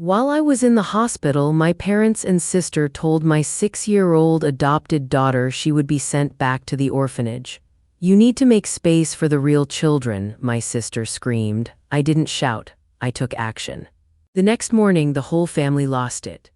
While I was in the hospital, my parents and sister told my 6-year-old adopted daughter she would be sent back to the orphanage. "You need to make space for the real children," my sister screamed. I didn't shout. I took action. The next morning, the whole family lost it.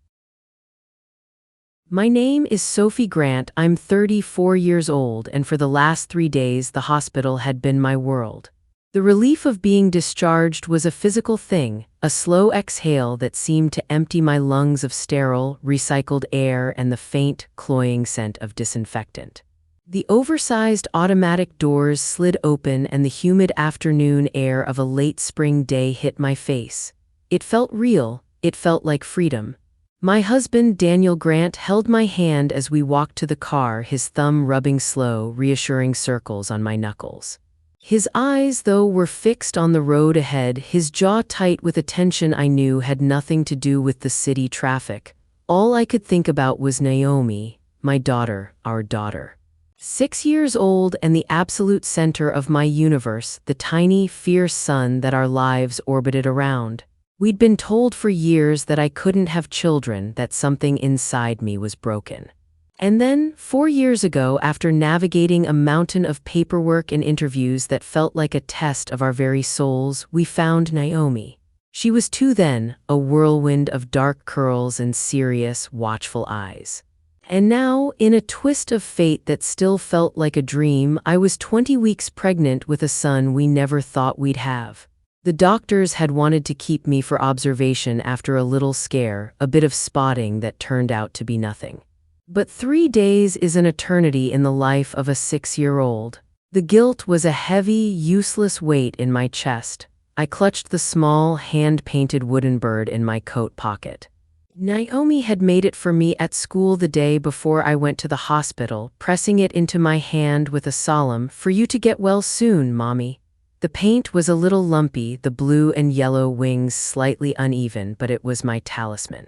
My name is Sophie Grant. I'm 34 years old, and for the last 3 days, the hospital had been my world. The relief of being discharged was a physical thing, a slow exhale that seemed to empty my lungs of sterile, recycled air and the faint, cloying scent of disinfectant. The oversized automatic doors slid open and the humid afternoon air of a late spring day hit my face. It felt real. It felt like freedom. My husband, Daniel Grant, held my hand as we walked to the car, his thumb rubbing slow, reassuring circles on my knuckles. His eyes, though, were fixed on the road ahead, his jaw tight with a tension I knew had nothing to do with the city traffic. All I could think about was Naomi, my daughter, our daughter. 6 years old and the absolute center of my universe, the tiny, fierce sun that our lives orbited around. We'd been told for years that I couldn't have children, that something inside me was broken. And then, 4 years ago, after navigating a mountain of paperwork and interviews that felt like a test of our very souls, we found Naomi. She was 2 then, a whirlwind of dark curls and serious, watchful eyes. And now, in a twist of fate that still felt like a dream, I was 20 weeks pregnant with a son we never thought we'd have. The doctors had wanted to keep me for observation after a little scare, a bit of spotting that turned out to be nothing. But 3 days is an eternity in the life of a 6-year-old. The guilt was a heavy, useless weight in my chest. I clutched the small, hand-painted wooden bird in my coat pocket. Naomi had made it for me at school the day before I went to the hospital, pressing it into my hand with a solemn, "For you to get well soon, Mommy." The paint was a little lumpy, the blue and yellow wings slightly uneven, but it was my talisman.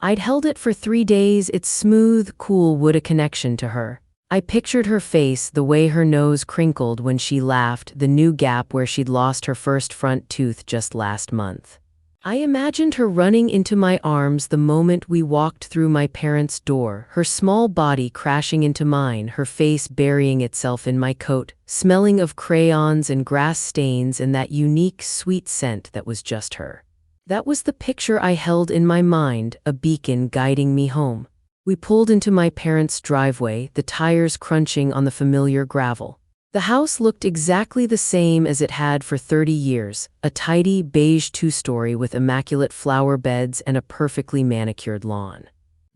I'd held it for 3 days, its smooth, cool wood a connection to her. I pictured her face, the way her nose crinkled when she laughed, the new gap where she'd lost her first front tooth just last month. I imagined her running into my arms the moment we walked through my parents' door, her small body crashing into mine, her face burying itself in my coat, smelling of crayons and grass stains and that unique, sweet scent that was just her. That was the picture I held in my mind, a beacon guiding me home. We pulled into my parents' driveway, the tires crunching on the familiar gravel. The house looked exactly the same as it had for 30 years, a tidy, beige 2-story with immaculate flower beds and a perfectly manicured lawn.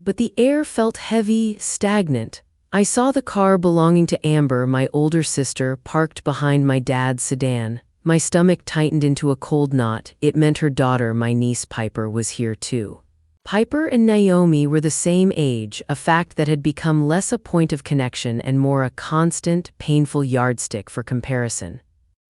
But the air felt heavy, stagnant. I saw the car belonging to Amber, my older sister, parked behind my dad's sedan. My stomach tightened into a cold knot. It meant her daughter, my niece Piper, was here too. Piper and Naomi were the same age, a fact that had become less a point of connection and more a constant, painful yardstick for comparison.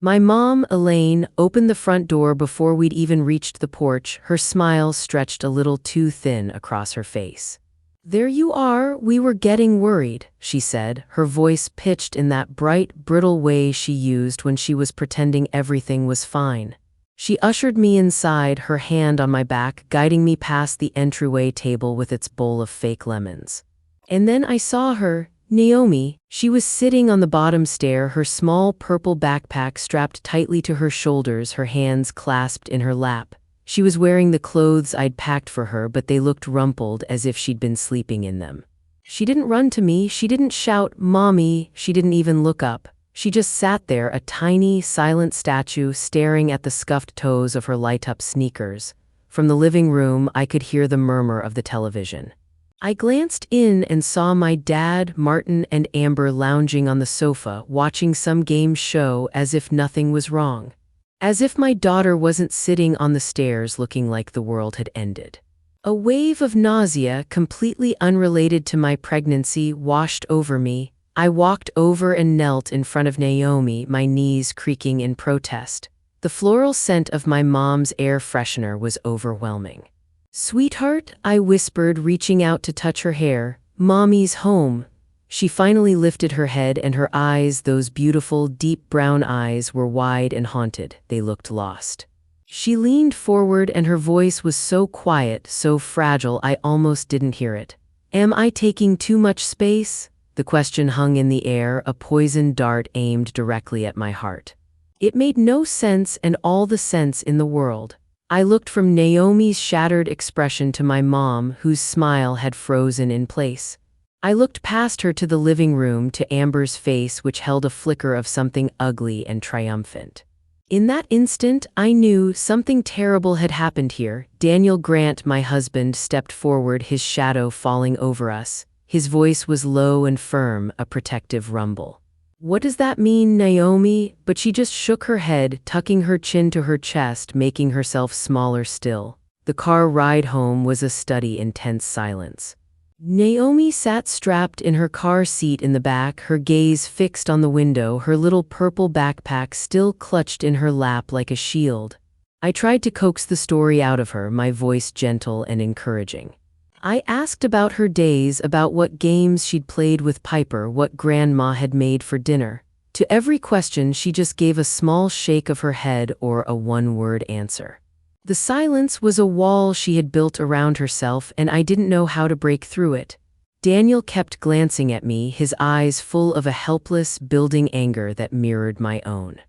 My mom, Elaine, opened the front door before we'd even reached the porch, her smile stretched a little too thin across her face. "There you are, we were getting worried," she said, her voice pitched in that bright, brittle way she used when she was pretending everything was fine. She ushered me inside, her hand on my back, guiding me past the entryway table with its bowl of fake lemons. And then I saw her, Naomi. She was sitting on the bottom stair, her small purple backpack strapped tightly to her shoulders, her hands clasped in her lap. She was wearing the clothes I'd packed for her, but they looked rumpled as if she'd been sleeping in them. She didn't run to me, she didn't shout, "Mommy," she didn't even look up. She just sat there, a tiny, silent statue, staring at the scuffed toes of her light-up sneakers. From the living room, I could hear the murmur of the television. I glanced in and saw my dad, Martin, and Amber lounging on the sofa, watching some game show as if nothing was wrong. As if my daughter wasn't sitting on the stairs looking like the world had ended. A wave of nausea, completely unrelated to my pregnancy, washed over me. I walked over and knelt in front of Naomi, my knees creaking in protest. The floral scent of my mom's air freshener was overwhelming. "Sweetheart," I whispered, reaching out to touch her hair, "Mommy's home." She finally lifted her head and her eyes, those beautiful, deep brown eyes, were wide and haunted. They looked lost. She leaned forward and her voice was so quiet, so fragile I almost didn't hear it. Am I taking too much space? The question hung in the air, a poisoned dart aimed directly at my heart. It made no sense and all the sense in the world. I looked from Naomi's shattered expression to my mom, whose smile had frozen in place. I looked past her to the living room to Amber's face, which held a flicker of something ugly and triumphant. In that instant, I knew something terrible had happened here. Daniel Grant, my husband, stepped forward, his shadow falling over us. His voice was low and firm, a protective rumble. What does that mean, Naomi? But she just shook her head, tucking her chin to her chest, making herself smaller still. The car ride home was a study in tense silence. Naomi sat strapped in her car seat in the back, her gaze fixed on the window, her little purple backpack still clutched in her lap like a shield. I tried to coax the story out of her, my voice gentle and encouraging. I asked about her days, about what games she'd played with Piper, what Grandma had made for dinner. To every question, she just gave a small shake of her head or a one-word answer. The silence was a wall she had built around herself, and I didn't know how to break through it. Daniel kept glancing at me, his eyes full of a helpless, building anger that mirrored my own.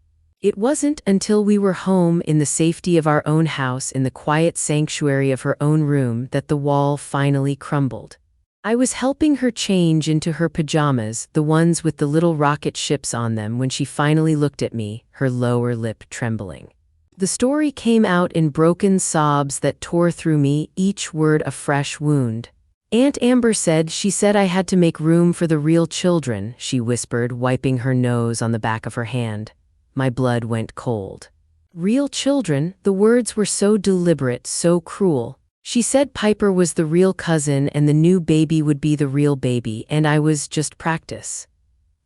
It wasn't until we were home in the safety of our own house, in the quiet sanctuary of her own room, that the wall finally crumbled. I was helping her change into her pajamas, the ones with the little rocket ships on them, when she finally looked at me, her lower lip trembling. The story came out in broken sobs that tore through me, each word a fresh wound. Aunt Amber said I had to make room for the real children, she whispered, wiping her nose on the back of her hand. My blood went cold. Real children? The words were so deliberate, so cruel. She said Piper was the real cousin and the new baby would be the real baby, and I was just practice.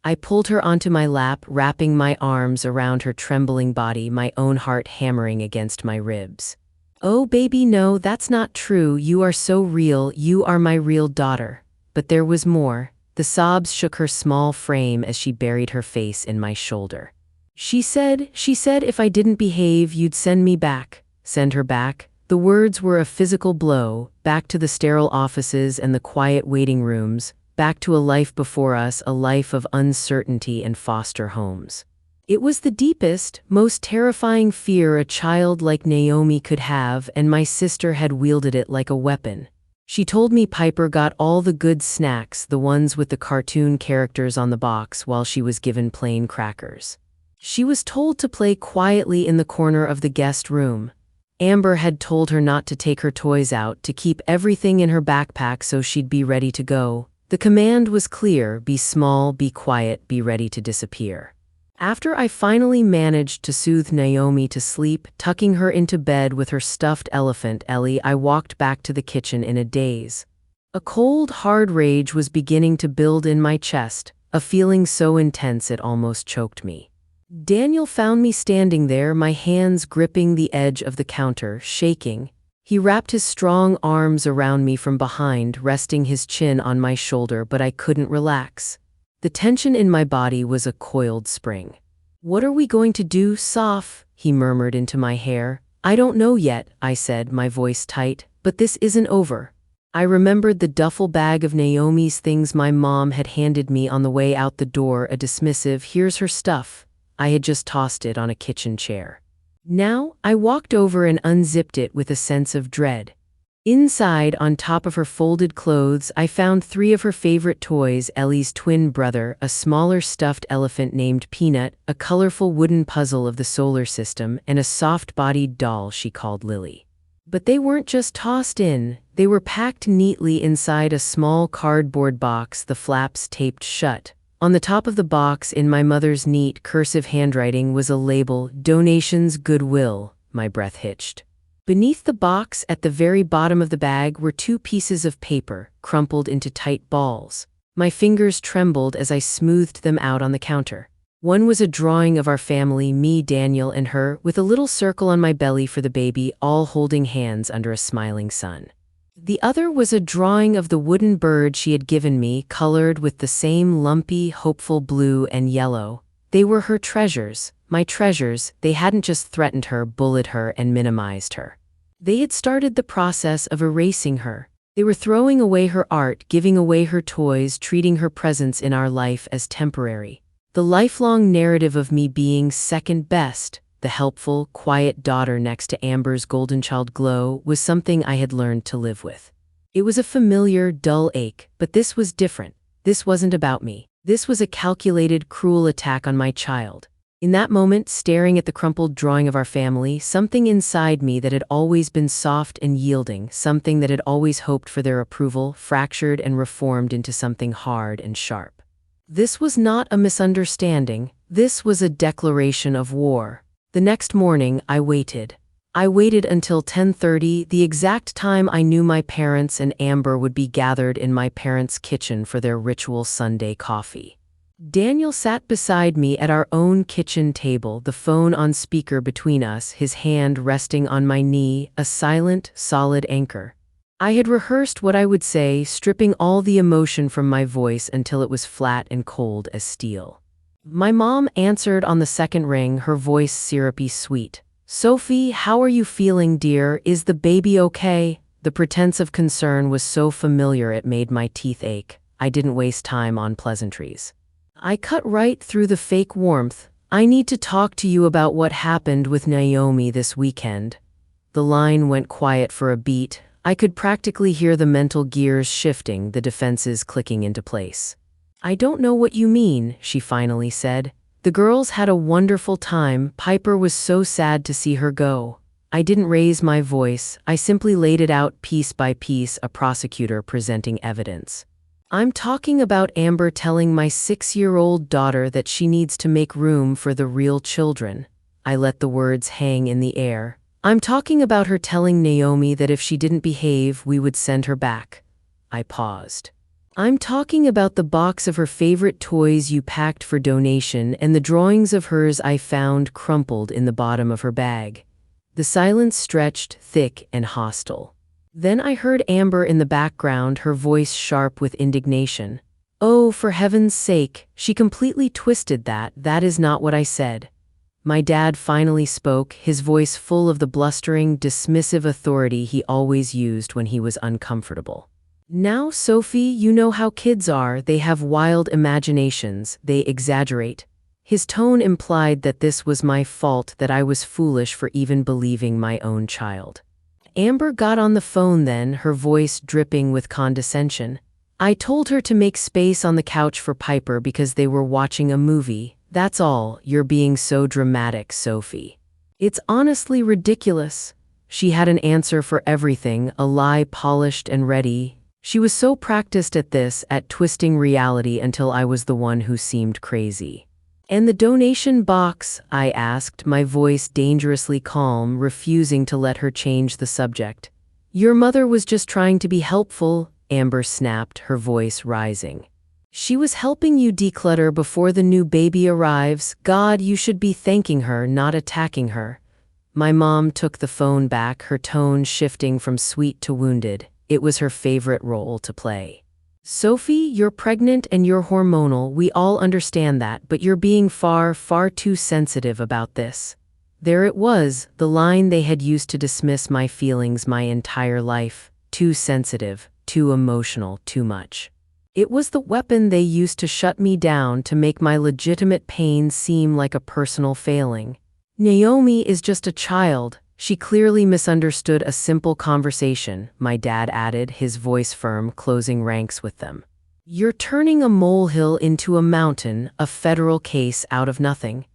I pulled her onto my lap, wrapping my arms around her trembling body, my own heart hammering against my ribs. Oh, baby, no, that's not true. You are so real. You are my real daughter. But there was more. The sobs shook her small frame as she buried her face in my shoulder. She said if I didn't behave, you'd send me back. Send her back? The words were a physical blow, back to the sterile offices and the quiet waiting rooms, back to a life before us, a life of uncertainty and foster homes. It was the deepest, most terrifying fear a child like Naomi could have, and my sister had wielded it like a weapon. She told me Piper got all the good snacks, the ones with the cartoon characters on the box, while she was given plain crackers. She was told to play quietly in the corner of the guest room. Amber had told her not to take her toys out, to keep everything in her backpack so she'd be ready to go. The command was clear: be small, be quiet, be ready to disappear. After I finally managed to soothe Naomi to sleep, tucking her into bed with her stuffed elephant, Ellie, I walked back to the kitchen in a daze. A cold, hard rage was beginning to build in my chest, a feeling so intense it almost choked me. Daniel found me standing there, my hands gripping the edge of the counter, shaking. He wrapped his strong arms around me from behind, resting his chin on my shoulder, but I couldn't relax. The tension in my body was a coiled spring. What are we going to do, Soph? He murmured into my hair. I don't know yet, I said, my voice tight, but this isn't over. I remembered the duffel bag of Naomi's things my mom had handed me on the way out the door, a dismissive, here's her stuff. I had just tossed it on a kitchen chair. Now, I walked over and unzipped it with a sense of dread. Inside, on top of her folded clothes, I found 3 of her favorite toys: Ellie's twin brother, a smaller stuffed elephant named Peanut, a colorful wooden puzzle of the solar system, and a soft-bodied doll she called Lily. But they weren't just tossed in, they were packed neatly inside a small cardboard box, the flaps taped shut. On the top of the box, in my mother's neat, cursive handwriting, was a label: Donations Goodwill. My breath hitched. Beneath the box, at the very bottom of the bag, were 2 pieces of paper, crumpled into tight balls. My fingers trembled as I smoothed them out on the counter. One was a drawing of our family, me, Daniel, and her, with a little circle on my belly for the baby, all holding hands under a smiling sun. The other was a drawing of the wooden bird she had given me, colored with the same lumpy, hopeful blue and yellow. They were her treasures, My treasures, they hadn't just threatened her, bullied her, and minimized her. They had started the process of erasing her. They were throwing away her art, giving away her toys, treating her presence in our life as temporary. The lifelong narrative of me being second best, the helpful, quiet daughter next to Amber's golden child glow, was something I had learned to live with. It was a familiar, dull ache, but this was different. This wasn't about me. This was a calculated, cruel attack on my child. In that moment, staring at the crumpled drawing of our family, something inside me that had always been soft and yielding, something that had always hoped for their approval, fractured and reformed into something hard and sharp. This was not a misunderstanding. This was a declaration of war. The next morning, I waited. I waited until 10:30, the exact time I knew my parents and Amber would be gathered in my parents' kitchen for their ritual Sunday coffee. Daniel sat beside me at our own kitchen table, the phone on speaker between us, his hand resting on my knee, a silent, solid anchor. I had rehearsed what I would say, stripping all the emotion from my voice until it was flat and cold as steel. My mom answered on the second ring, her voice syrupy sweet. "Sophie, how are you feeling, dear? Is the baby okay?" The pretense of concern was so familiar it made my teeth ache. I didn't waste time on pleasantries. I cut right through the fake warmth. "I need to talk to you about what happened with Naomi this weekend." The line went quiet for a beat. I could practically hear the mental gears shifting, the defenses clicking into place. "I don't know what you mean," she finally said. "The girls had a wonderful time. Piper was so sad to see her go." I didn't raise my voice. I simply laid it out piece by piece, a prosecutor presenting evidence. "I'm talking about Amber telling my 6-year-old daughter that she needs to make room for the real children." I let the words hang in the air. "I'm talking about her telling Naomi that if she didn't behave, we would send her back." I paused. "I'm talking about the box of her favorite toys you packed for donation and the drawings of hers I found crumpled in the bottom of her bag." The silence stretched, thick and hostile. Then I heard Amber in the background, her voice sharp with indignation. "Oh, for heaven's sake, she completely twisted that. That is not what I said." My dad finally spoke, his voice full of the blustering, dismissive authority he always used when he was uncomfortable. "Now, Sophie, you know how kids are. They have wild imaginations. They exaggerate." His tone implied that this was my fault, that I was foolish for even believing my own child. Amber got on the phone then, her voice dripping with condescension. "I told her to make space on the couch for Piper because they were watching a movie. That's all. You're being so dramatic, Sophie." "It's honestly ridiculous." She had an answer for everything, a lie polished and ready. She was so practiced at this, at twisting reality, until I was the one who seemed crazy. "And the donation box?" I asked, my voice dangerously calm, refusing to let her change the subject. "Your mother was just trying to be helpful," Amber snapped, her voice rising. "She was helping you declutter before the new baby arrives. God, you should be thanking her, not attacking her." My mom took the phone back, her tone shifting from sweet to wounded. It was her favorite role to play. "Sophie, you're pregnant and you're hormonal. We all understand that, but you're being far, far too sensitive about this." There it was, the line they had used to dismiss my feelings my entire life. Too sensitive, too emotional, too much. It was the weapon they used to shut me down, to make my legitimate pain seem like a personal failing. "Naomi is just a child. She clearly misunderstood a simple conversation," my dad added, his voice firm, closing ranks with them. "You're turning a molehill into a mountain, a federal case out of nothing."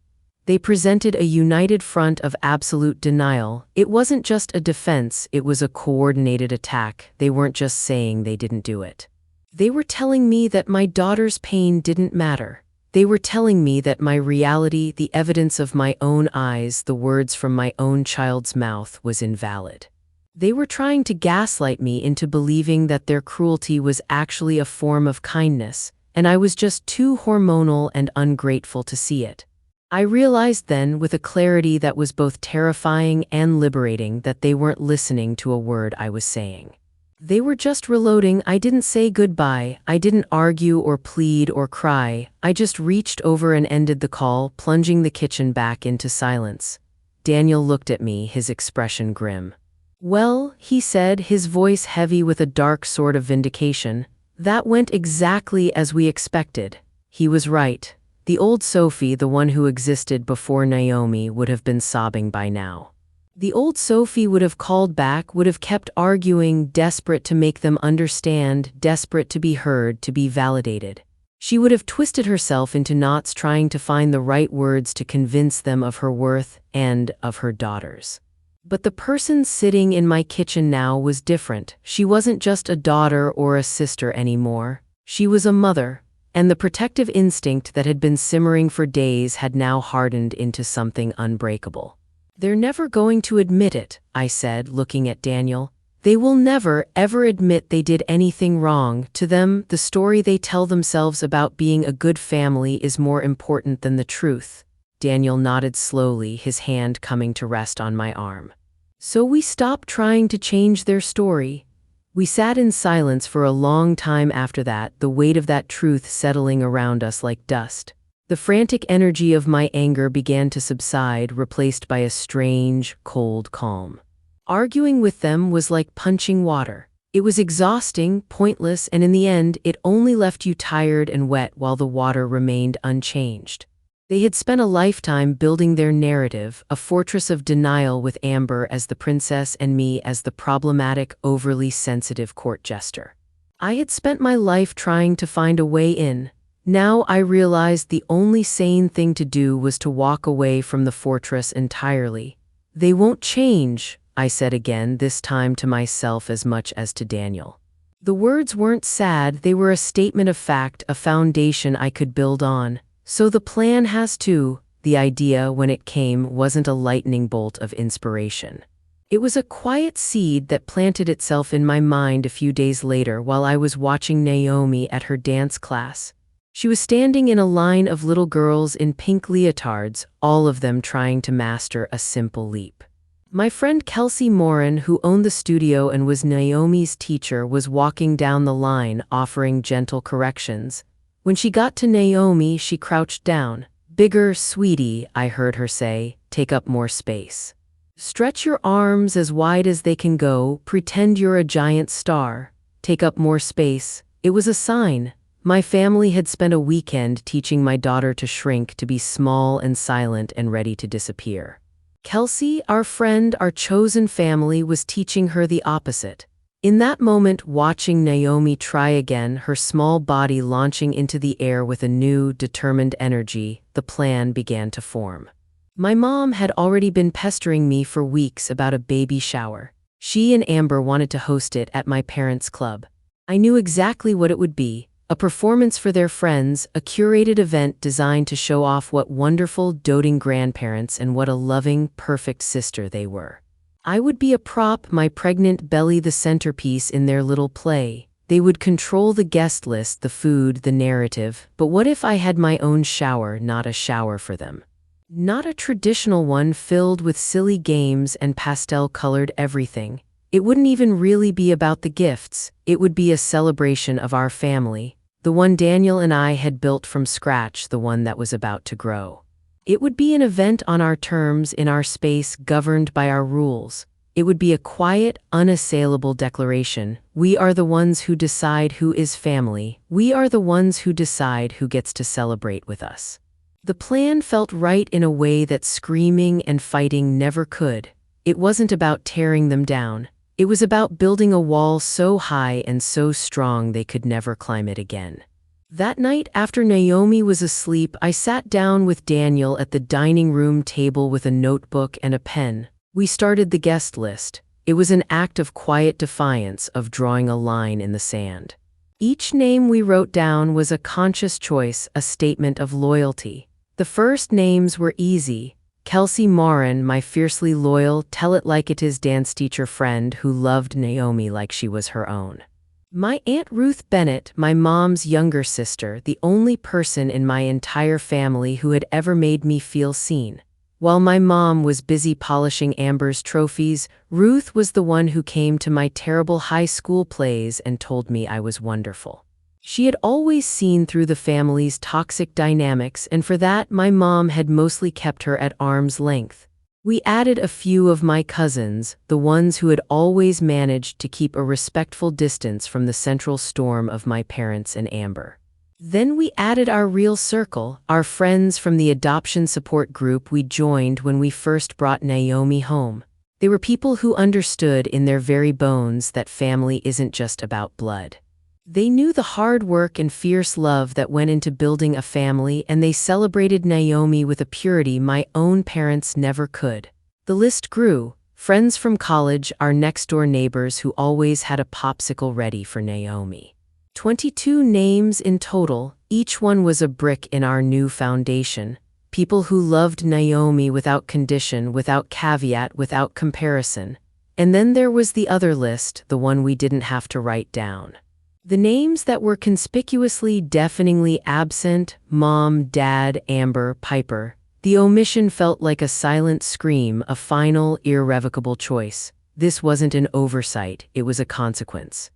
They presented a united front of absolute denial. It wasn't just a defense, it was a coordinated attack. They weren't just saying they didn't do it. They were telling me that my daughter's pain didn't matter. They were telling me that my reality, the evidence of my own eyes, the words from my own child's mouth, was invalid. They were trying to gaslight me into believing that their cruelty was actually a form of kindness, and I was just too hormonal and ungrateful to see it. I realized then, with a clarity that was both terrifying and liberating, that they weren't listening to a word I was saying. They were just reloading. I didn't say goodbye. I didn't argue or plead or cry. I just reached over and ended the call, plunging the kitchen back into silence. Daniel looked at me, his expression grim. "Well," he said, his voice heavy with a dark sort of vindication, "that went exactly as we expected." He was right. The old Sophie, the one who existed before Naomi, would have been sobbing by now. The old Sophie would have called back, would have kept arguing, desperate to make them understand, desperate to be heard, to be validated. She would have twisted herself into knots trying to find the right words to convince them of her worth and of her daughters. But the person sitting in my kitchen now was different. She wasn't just a daughter or a sister anymore. She was a mother, and the protective instinct that had been simmering for days had now hardened into something unbreakable. "They're never going to admit it," I said, looking at Daniel. "They will never, ever admit they did anything wrong. To them, the story they tell themselves about being a good family is more important than the truth." Daniel nodded slowly, his hand coming to rest on my arm. "So we stopped trying to change their story." We sat in silence for a long time after that, the weight of that truth settling around us like dust. The frantic energy of my anger began to subside, replaced by a strange, cold calm. Arguing with them was like punching water. It was exhausting, pointless, and in the end, it only left you tired and wet while the water remained unchanged. They had spent a lifetime building their narrative, a fortress of denial with Amber as the princess and me as the problematic, overly sensitive court jester. I had spent my life trying to find a way in. Now I realized the only sane thing to do was to walk away from the fortress entirely. "They won't change," I said again, this time to myself as much as to Daniel. The words weren't sad, they were a statement of fact, a foundation I could build on. "So the plan has to." The idea, when it came, wasn't a lightning bolt of inspiration. It was a quiet seed that planted itself in my mind a few days later while I was watching Naomi at her dance class. She was standing in a line of little girls in pink leotards, all of them trying to master a simple leap. My friend Kelsey Morin, who owned the studio and was Naomi's teacher, was walking down the line, offering gentle corrections. When she got to Naomi, she crouched down. "Bigger, sweetie," I heard her say. "Take up more space. Stretch your arms as wide as they can go. Pretend you're a giant star. Take up more space." It was a sign. My family had spent a weekend teaching my daughter to shrink, to be small and silent and ready to disappear. Kelsey, our friend, our chosen family, was teaching her the opposite. In that moment, watching Naomi try again, her small body launching into the air with a new, determined energy, the plan began to form. My mom had already been pestering me for weeks about a baby shower. She and Amber wanted to host it at my parents' club. I knew exactly what it would be. A performance for their friends, a curated event designed to show off what wonderful, doting grandparents and what a loving, perfect sister they were. I would be a prop, my pregnant belly the centerpiece in their little play. They would control the guest list, the food, the narrative. But what if I had my own shower, not a shower for them? Not a traditional one filled with silly games and pastel-colored everything. It wouldn't even really be about the gifts. It would be a celebration of our family. The one Daniel and I had built from scratch, the one that was about to grow. It would be an event on our terms, in our space, governed by our rules. It would be a quiet, unassailable declaration. We are the ones who decide who is family. We are the ones who decide who gets to celebrate with us. The plan felt right in a way that screaming and fighting never could. It wasn't about tearing them down. It was about building a wall so high and so strong they could never climb it again. That night, after Naomi was asleep, I sat down with Daniel at the dining room table with a notebook and a pen. We started the guest list. It was an act of quiet defiance, of drawing a line in the sand. Each name we wrote down was a conscious choice, a statement of loyalty. The first names were easy. Kelsey Morin, my fiercely loyal, tell-it-like-it-is dance teacher friend who loved Naomi like she was her own. My Aunt Ruth Bennett, my mom's younger sister, the only person in my entire family who had ever made me feel seen. While my mom was busy polishing Amber's trophies, Ruth was the one who came to my terrible high school plays and told me I was wonderful. She had always seen through the family's toxic dynamics, and for that, my mom had mostly kept her at arm's length. We added a few of my cousins, the ones who had always managed to keep a respectful distance from the central storm of my parents and Amber. Then we added our real circle, our friends from the adoption support group we joined when we first brought Naomi home. They were people who understood in their very bones that family isn't just about blood. They knew the hard work and fierce love that went into building a family, and they celebrated Naomi with a purity my own parents never could. The list grew. Friends from college, our next-door neighbors who always had a popsicle ready for Naomi. 22 names in total, each one was a brick in our new foundation. People who loved Naomi without condition, without caveat, without comparison. And then there was the other list, the one we didn't have to write down. The names that were conspicuously, deafeningly absent: Mom, Dad, Amber, Piper. The omission felt like a silent scream, a final, irrevocable choice. This wasn't an oversight, it was a consequence.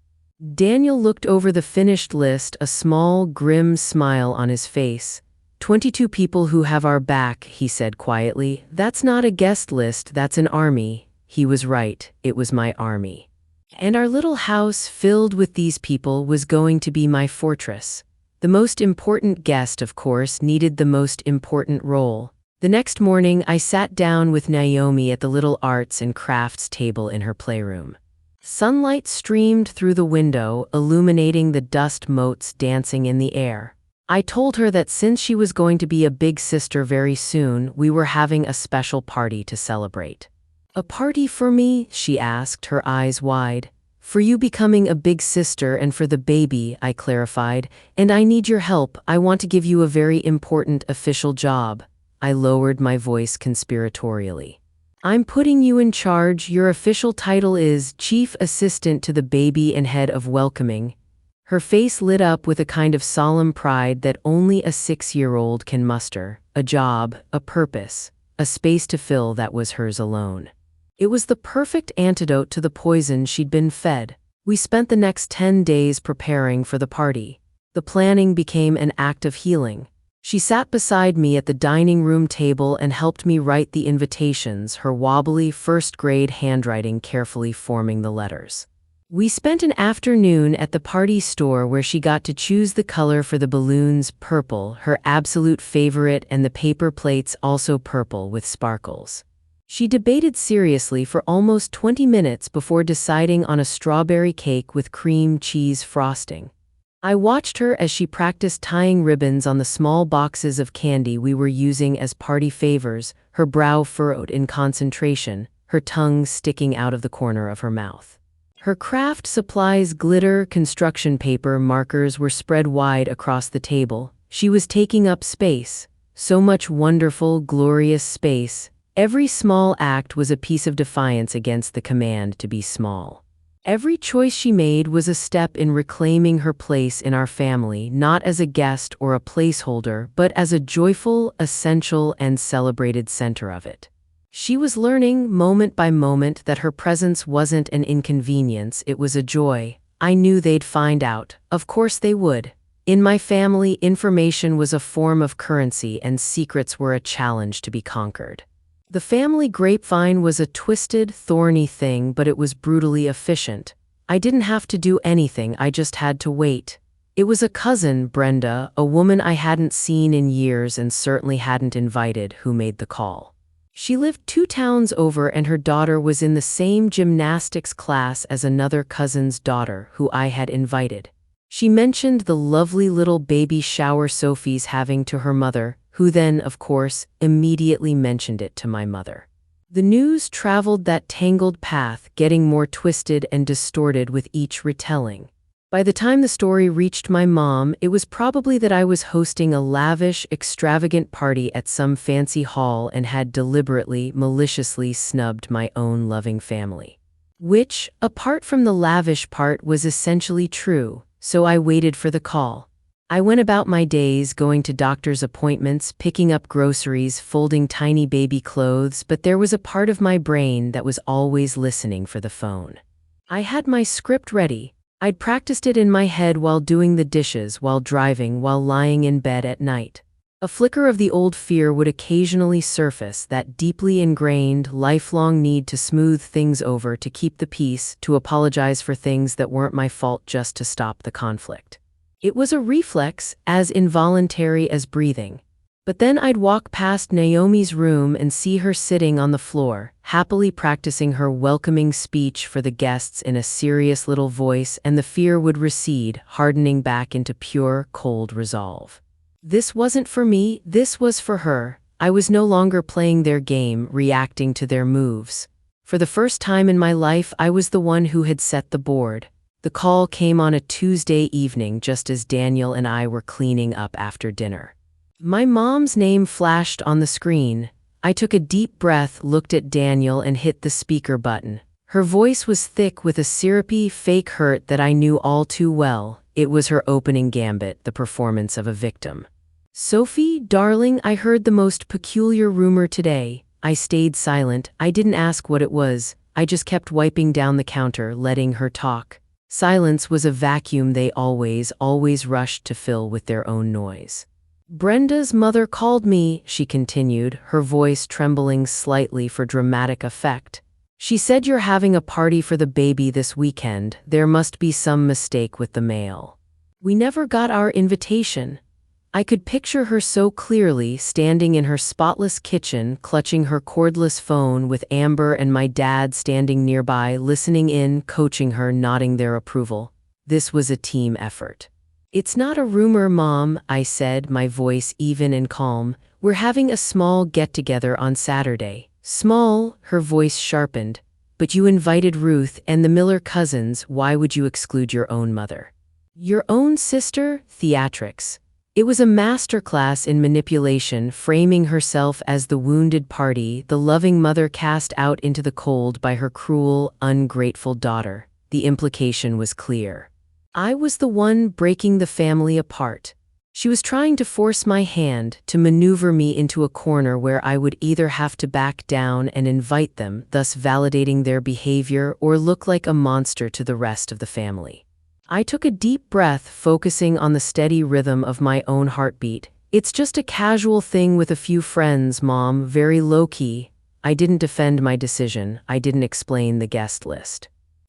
Daniel looked over the finished list, a small, grim smile on his face. 22 people who have our back, he said quietly. That's not a guest list, that's an army. He was right, it was my army. And our little house filled with these people was going to be my fortress. The most important guest, of course, needed the most important role. The next morning, I sat down with Naomi at the little arts and crafts table in her playroom. Sunlight streamed through the window, illuminating the dust motes dancing in the air. I told her that since she was going to be a big sister very soon, we were having a special party to celebrate. "A party for me?" she asked, her eyes wide. "For you becoming a big sister and for the baby," I clarified. "And I need your help. I want to give you a very important official job." I lowered my voice conspiratorially. "I'm putting you in charge. Your official title is Chief Assistant to the Baby and Head of Welcoming." Her face lit up with a kind of solemn pride that only a 6-year-old can muster. A job, a purpose, a space to fill that was hers alone. It was the perfect antidote to the poison she'd been fed. We spent the next 10 days preparing for the party. The planning became an act of healing. She sat beside me at the dining room table and helped me write the invitations, her wobbly first-grade handwriting carefully forming the letters. We spent an afternoon at the party store where she got to choose the color for the balloons, purple, her absolute favorite, and the paper plates also purple with sparkles. She debated seriously for almost 20 minutes before deciding on a strawberry cake with cream cheese frosting. I watched her as she practiced tying ribbons on the small boxes of candy we were using as party favors, her brow furrowed in concentration, her tongue sticking out of the corner of her mouth. Her craft supplies, glitter, construction paper, markers were spread wide across the table. She was taking up space, so much wonderful, glorious space. Every small act was a piece of defiance against the command to be small. Every choice she made was a step in reclaiming her place in our family, not as a guest or a placeholder, but as a joyful, essential, and celebrated center of it. She was learning, moment by moment, that her presence wasn't an inconvenience, it was a joy. I knew they'd find out. Of course they would. In my family, information was a form of currency and secrets were a challenge to be conquered. The family grapevine was a twisted, thorny thing, but it was brutally efficient. I didn't have to do anything, I just had to wait. It was a cousin, Brenda, a woman I hadn't seen in years and certainly hadn't invited, who made the call. She lived 2 towns over and her daughter was in the same gymnastics class as another cousin's daughter, who I had invited. She mentioned the lovely little baby shower Sophie's having to her mother, who then, of course, immediately mentioned it to my mother. The news traveled that tangled path, getting more twisted and distorted with each retelling. By the time the story reached my mom, it was probably that I was hosting a lavish, extravagant party at some fancy hall and had deliberately, maliciously snubbed my own loving family. Which, apart from the lavish part, was essentially true, so I waited for the call. I went about my days, going to doctor's appointments, picking up groceries, folding tiny baby clothes, but there was a part of my brain that was always listening for the phone. I had my script ready. I'd practiced it in my head while doing the dishes, while driving, while lying in bed at night. A flicker of the old fear would occasionally surface, that deeply ingrained, lifelong need to smooth things over, to keep the peace, to apologize for things that weren't my fault, just to stop the conflict. It was a reflex, as involuntary as breathing. But then I'd walk past Naomi's room and see her sitting on the floor, happily practicing her welcoming speech for the guests in a serious little voice, and the fear would recede, hardening back into pure, cold resolve. This wasn't for me, this was for her. I was no longer playing their game, reacting to their moves. For the first time in my life, I was the one who had set the board. The call came on a Tuesday evening, just as Daniel and I were cleaning up after dinner. My mom's name flashed on the screen. I took a deep breath, looked at Daniel, and hit the speaker button. Her voice was thick with a syrupy, fake hurt that I knew all too well. It was her opening gambit, the performance of a victim. "Sophie, darling, I heard the most peculiar rumor today." I stayed silent. I didn't ask what it was. I just kept wiping down the counter, letting her talk. Silence was a vacuum they always rushed to fill with their own noise. "Brenda's mother called me," she continued, her voice trembling slightly for dramatic effect. "She said you're having a party for the baby this weekend. There must be some mistake with the mail. We never got our invitation." I could picture her so clearly, standing in her spotless kitchen, clutching her cordless phone, with Amber and my dad standing nearby, listening in, coaching her, nodding their approval. This was a team effort. "It's not a rumor, Mom," I said, my voice even and calm. "We're having a small get-together on Saturday." "Small," her voice sharpened. "But you invited Ruth and the Miller cousins. Why would you exclude your own mother?" "Your own sister?" Theatrics. It was a masterclass in manipulation, framing herself as the wounded party, the loving mother cast out into the cold by her cruel, ungrateful daughter. The implication was clear. I was the one breaking the family apart. She was trying to force my hand, to maneuver me into a corner where I would either have to back down and invite them, thus validating their behavior, or look like a monster to the rest of the family. I took a deep breath, focusing on the steady rhythm of my own heartbeat. "It's just a casual thing with a few friends, Mom, very low-key." I didn't defend my decision. I didn't explain the guest list.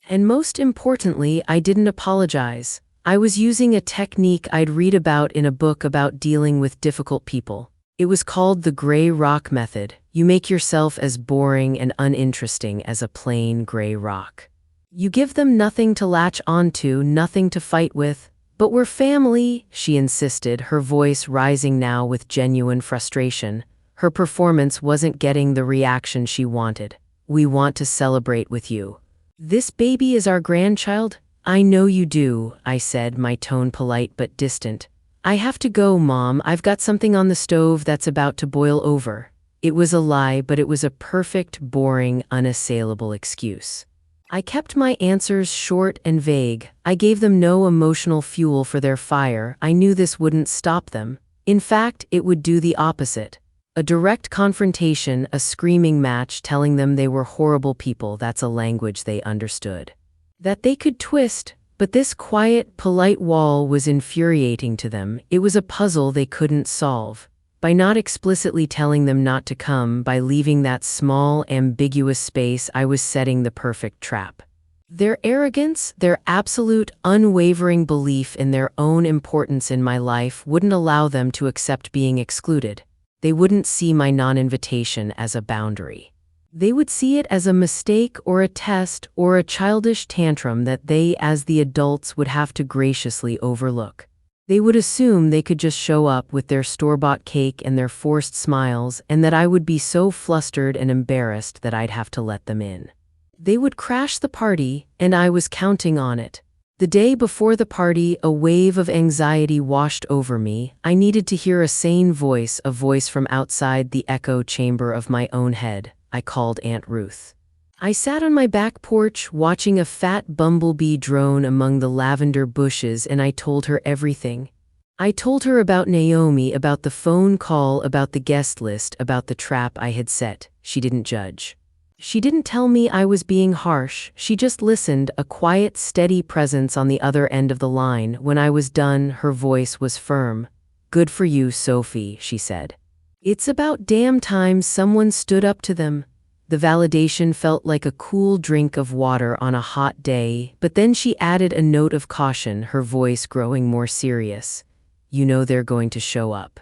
And most importantly, I didn't apologize. I was using a technique I'd read about in a book about dealing with difficult people. It was called the gray rock method. You make yourself as boring and uninteresting as a plain gray rock. You give them nothing to latch onto, nothing to fight with. "But we're family," she insisted, her voice rising now with genuine frustration. Her performance wasn't getting the reaction she wanted. "We want to celebrate with you. This baby is our grandchild." "I know you do," I said, my tone polite but distant. "I have to go, Mom. I've got something on the stove that's about to boil over." It was a lie, but it was a perfect, boring, unassailable excuse. I kept my answers short and vague. I gave them no emotional fuel for their fire. I knew this wouldn't stop them. In fact, it would do the opposite. A direct confrontation, a screaming match, telling them they were horrible people. That's a language they understood. That they could twist, but this quiet, polite wall was infuriating to them. It was a puzzle they couldn't solve. By not explicitly telling them not to come, by leaving that small, ambiguous space, I was setting the perfect trap. Their arrogance, their absolute, unwavering belief in their own importance in my life wouldn't allow them to accept being excluded. They wouldn't see my non-invitation as a boundary. They would see it as a mistake or a test or a childish tantrum that they, as the adults, would have to graciously overlook. They would assume they could just show up with their store-bought cake and their forced smiles, and that I would be so flustered and embarrassed that I'd have to let them in. They would crash the party, and I was counting on it. The day before the party, a wave of anxiety washed over me. I needed to hear a sane voice, a voice from outside the echo chamber of my own head. I called Aunt Ruth. I sat on my back porch, watching a fat bumblebee drone among the lavender bushes, and I told her everything. I told her about Naomi, about the phone call, about the guest list, about the trap I had set. She didn't judge. She didn't tell me I was being harsh. She just listened, a quiet, steady presence on the other end of the line. When I was done, her voice was firm. "Good for you, Sophie," she said. "It's about damn time someone stood up to them." The validation felt like a cool drink of water on a hot day, but then she added a note of caution, her voice growing more serious. "You know they're going to show up.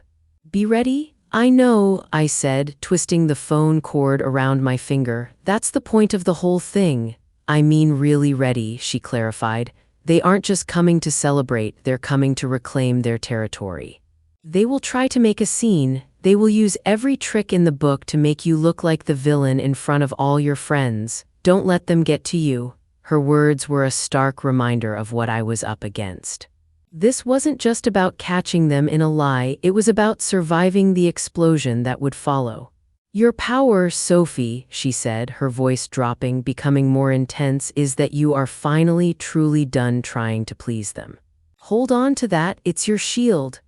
Be ready?" "I know," I said, twisting the phone cord around my finger. "That's the point of the whole thing." "I mean really ready," she clarified. "They aren't just coming to celebrate, they're coming to reclaim their territory. They will try to make a scene. They will use every trick in the book to make you look like the villain in front of all your friends. Don't let them get to you." Her words were a stark reminder of what I was up against. This wasn't just about catching them in a lie, it was about surviving the explosion that would follow. "Your power, Sophie," she said, her voice dropping, becoming more intense, "is that you are finally truly done trying to please them. Hold on to that, it's your shield."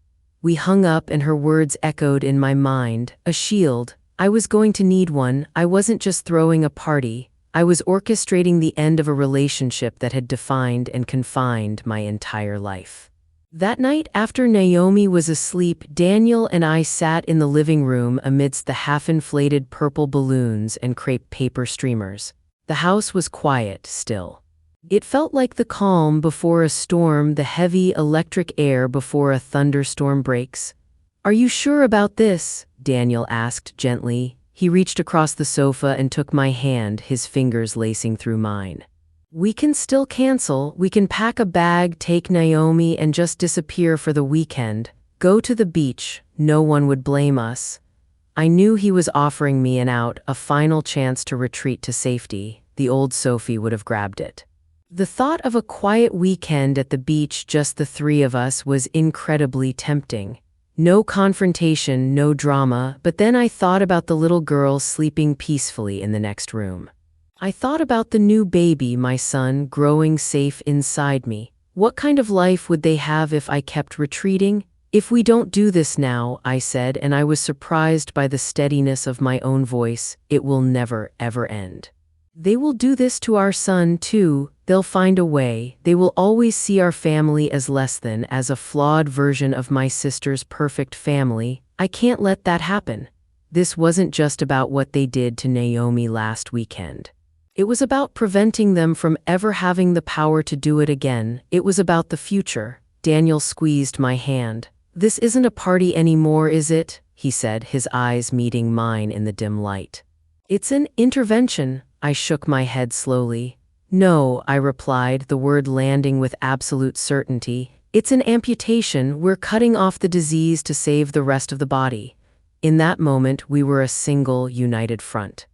We hung up and her words echoed in my mind. A shield. I was going to need one. I wasn't just throwing a party. I was orchestrating the end of a relationship that had defined and confined my entire life. That night, after Naomi was asleep, Daniel and I sat in the living room amidst the half-inflated purple balloons and crepe paper streamers. The house was quiet, still. It felt like the calm before a storm, the heavy electric air before a thunderstorm breaks. "Are you sure about this?" Daniel asked gently. He reached across the sofa and took my hand, his fingers lacing through mine. "We can still cancel. We can pack a bag, take Naomi, and just disappear for the weekend. Go to the beach. No one would blame us." I knew he was offering me an out, a final chance to retreat to safety. The old Sophie would have grabbed it. The thought of a quiet weekend at the beach, just the three of us, was incredibly tempting. No confrontation, no drama, but then I thought about the little girl sleeping peacefully in the next room. I thought about the new baby, my son, growing safe inside me. What kind of life would they have if I kept retreating? "If we don't do this now," I said, and I was surprised by the steadiness of my own voice, "it will never, ever end. They will do this to our son, too. They'll find a way. They will always see our family as less than, as a flawed version of my sister's perfect family. I can't let that happen." This wasn't just about what they did to Naomi last weekend. It was about preventing them from ever having the power to do it again. It was about the future. Daniel squeezed my hand. "This isn't a party anymore, is it?" he said, his eyes meeting mine in the dim light. "It's an intervention." I shook my head slowly. "No," I replied, the word landing with absolute certainty. "It's an amputation. We're cutting off the disease to save the rest of the body." In that moment, we were a single, united front.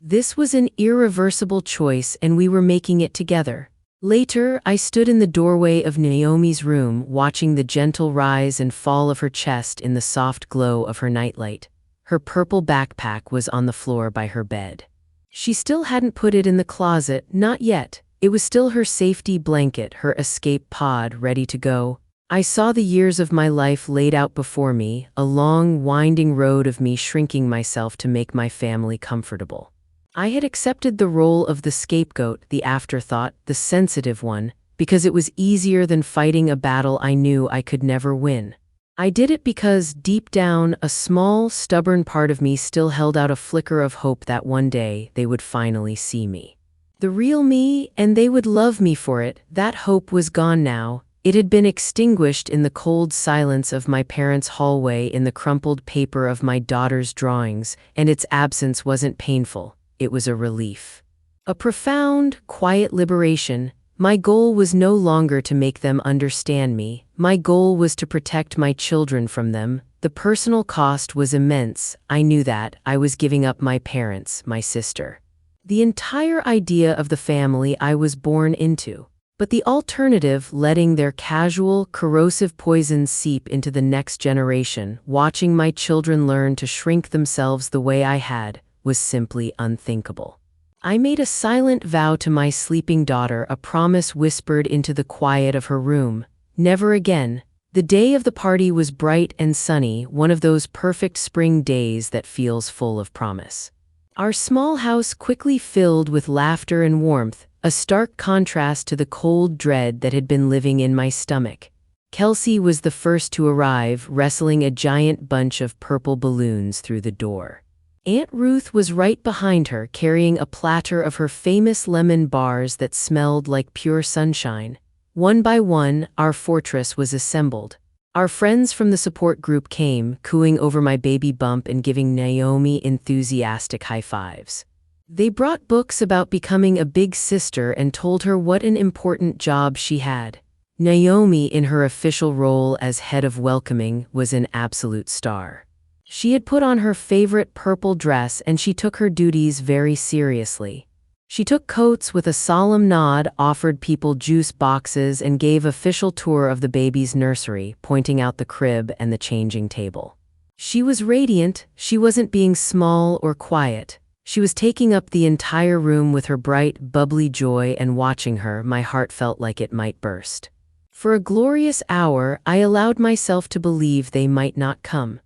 This was an irreversible choice, and we were making it together. Later, I stood in the doorway of Naomi's room, watching the gentle rise and fall of her chest in the soft glow of her nightlight. Her purple backpack was on the floor by her bed. She still hadn't put it in the closet, not yet. It was still her safety blanket, her escape pod, ready to go. I saw the years of my life laid out before me, a long, winding road of me shrinking myself to make my family comfortable. I had accepted the role of the scapegoat, the afterthought, the sensitive one, because it was easier than fighting a battle I knew I could never win. I did it because, deep down, a small, stubborn part of me still held out a flicker of hope that one day they would finally see me. The real me, and they would love me for it. That hope was gone now. It had been extinguished in the cold silence of my parents' hallway, in the crumpled paper of my daughter's drawings, and its absence wasn't painful. It was a relief. A profound, quiet liberation. My goal was no longer to make them understand me. My goal was to protect my children from them. The personal cost was immense. I knew that. I was giving up my parents, my sister. The entire idea of the family I was born into. But the alternative, letting their casual, corrosive poisons seep into the next generation, watching my children learn to shrink themselves the way I had, was simply unthinkable. I made a silent vow to my sleeping daughter, a promise whispered into the quiet of her room. Never again. The day of the party was bright and sunny, one of those perfect spring days that feels full of promise. Our small house quickly filled with laughter and warmth, a stark contrast to the cold dread that had been living in my stomach. Kelsey was the first to arrive, wrestling a giant bunch of purple balloons through the door. Aunt Ruth was right behind her, carrying a platter of her famous lemon bars that smelled like pure sunshine. One by one, our fortress was assembled. Our friends from the support group came, cooing over my baby bump and giving Naomi enthusiastic high fives. They brought books about becoming a big sister and told her what an important job she had. Naomi, in her official role as head of welcoming, was an absolute star. She had put on her favorite purple dress and she took her duties very seriously. She took coats with a solemn nod, offered people juice boxes, and gave official tour of the baby's nursery, pointing out the crib and the changing table. She was radiant. She wasn't being small or quiet. She was taking up the entire room with her bright, bubbly joy, and watching her, my heart felt like it might burst. For a glorious hour, I allowed myself to believe they might not come.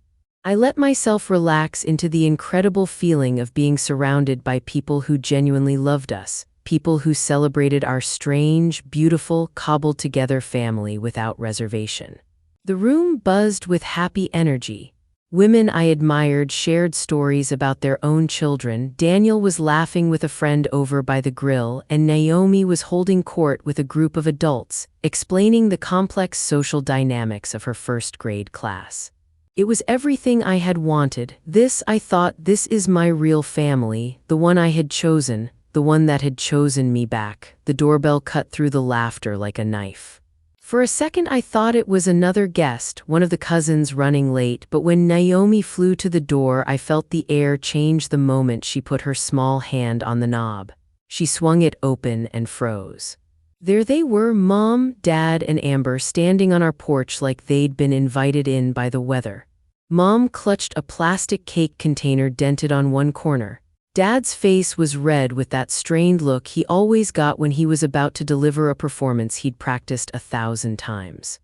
I let myself relax into the incredible feeling of being surrounded by people who genuinely loved us, people who celebrated our strange, beautiful, cobbled-together family without reservation. The room buzzed with happy energy. Women I admired shared stories about their own children. Daniel was laughing with a friend over by the grill, and Naomi was holding court with a group of adults, explaining the complex social dynamics of her first-grade class. It was everything I had wanted. I thought, this is my real family, the one I had chosen, the one that had chosen me back. The doorbell cut through the laughter like a knife. For a second I thought it was another guest, one of the cousins running late, but when Naomi flew to the door, I felt the air change the moment she put her small hand on the knob. She swung it open and froze. There they were, Mom, Dad, and Amber, standing on our porch like they'd been invited in by the weather. Mom clutched a plastic cake container dented on one corner. Dad's face was red with that strained look he always got when he was about to deliver a performance he'd practiced 1,000 times.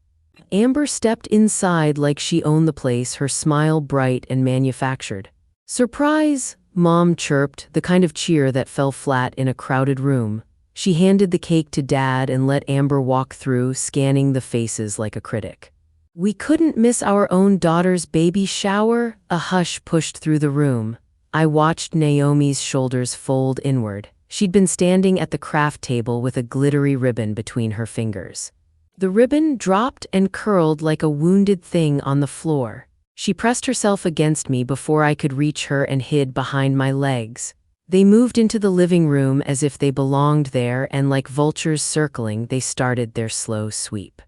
Amber stepped inside like she owned the place, her smile bright and manufactured. "Surprise!" Mom chirped, the kind of cheer that fell flat in a crowded room. She handed the cake to Dad and let Amber walk through, scanning the faces like a critic. "We couldn't miss our own daughter's baby shower." A hush pushed through the room. I watched Naomi's shoulders fold inward. She'd been standing at the craft table with a glittery ribbon between her fingers. The ribbon dropped and curled like a wounded thing on the floor. She pressed herself against me before I could reach her and hid behind my legs. They moved into the living room as if they belonged there, and like vultures circling, they started their slow sweep.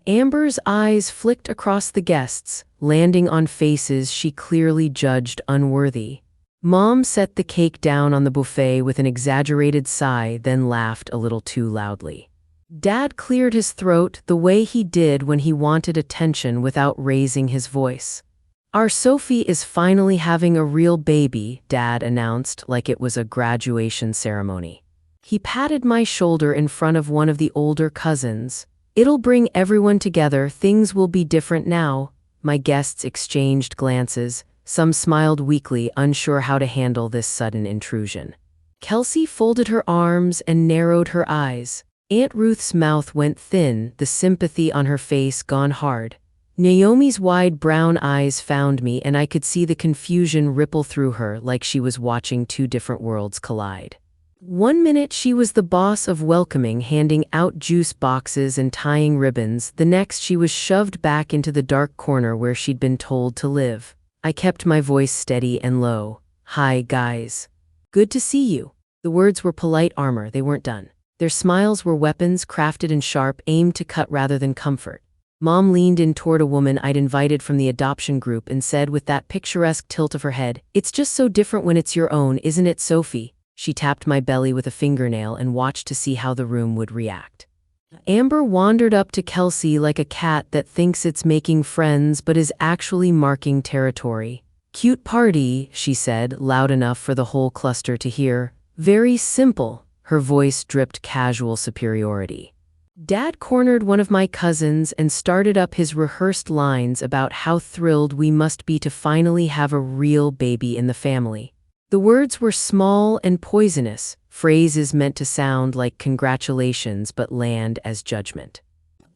Amber's eyes flicked across the guests, landing on faces she clearly judged unworthy. Mom set the cake down on the buffet with an exaggerated sigh, then laughed a little too loudly. Dad cleared his throat the way he did when he wanted attention without raising his voice. "Our Sophie is finally having a real baby," Dad announced like it was a graduation ceremony. He patted my shoulder in front of one of the older cousins. "It'll bring everyone together. Things will be different now." My guests exchanged glances. Some smiled weakly, unsure how to handle this sudden intrusion. Kelsey folded her arms and narrowed her eyes. Aunt Ruth's mouth went thin, the sympathy on her face gone hard. Naomi's wide brown eyes found me, and I could see the confusion ripple through her like she was watching two different worlds collide. One minute she was the boss of welcoming, handing out juice boxes and tying ribbons. The next she was shoved back into the dark corner where she'd been told to live. I kept my voice steady and low. "Hi, guys. Good to see you." The words were polite armor, they weren't done. Their smiles were weapons, crafted and sharp, aimed to cut rather than comfort. Mom leaned in toward a woman I'd invited from the adoption group and said with that picturesque tilt of her head, "It's just so different when it's your own, isn't it, Sophie?" She tapped my belly with a fingernail and watched to see how the room would react. Amber wandered up to Kelsey like a cat that thinks it's making friends but is actually marking territory. "Cute party," she said, loud enough for the whole cluster to hear. "Very simple." Her voice dripped casual superiority. Dad cornered one of my cousins and started up his rehearsed lines about how thrilled we must be to finally have a real baby in the family. The words were small and poisonous, phrases meant to sound like congratulations but land as judgment.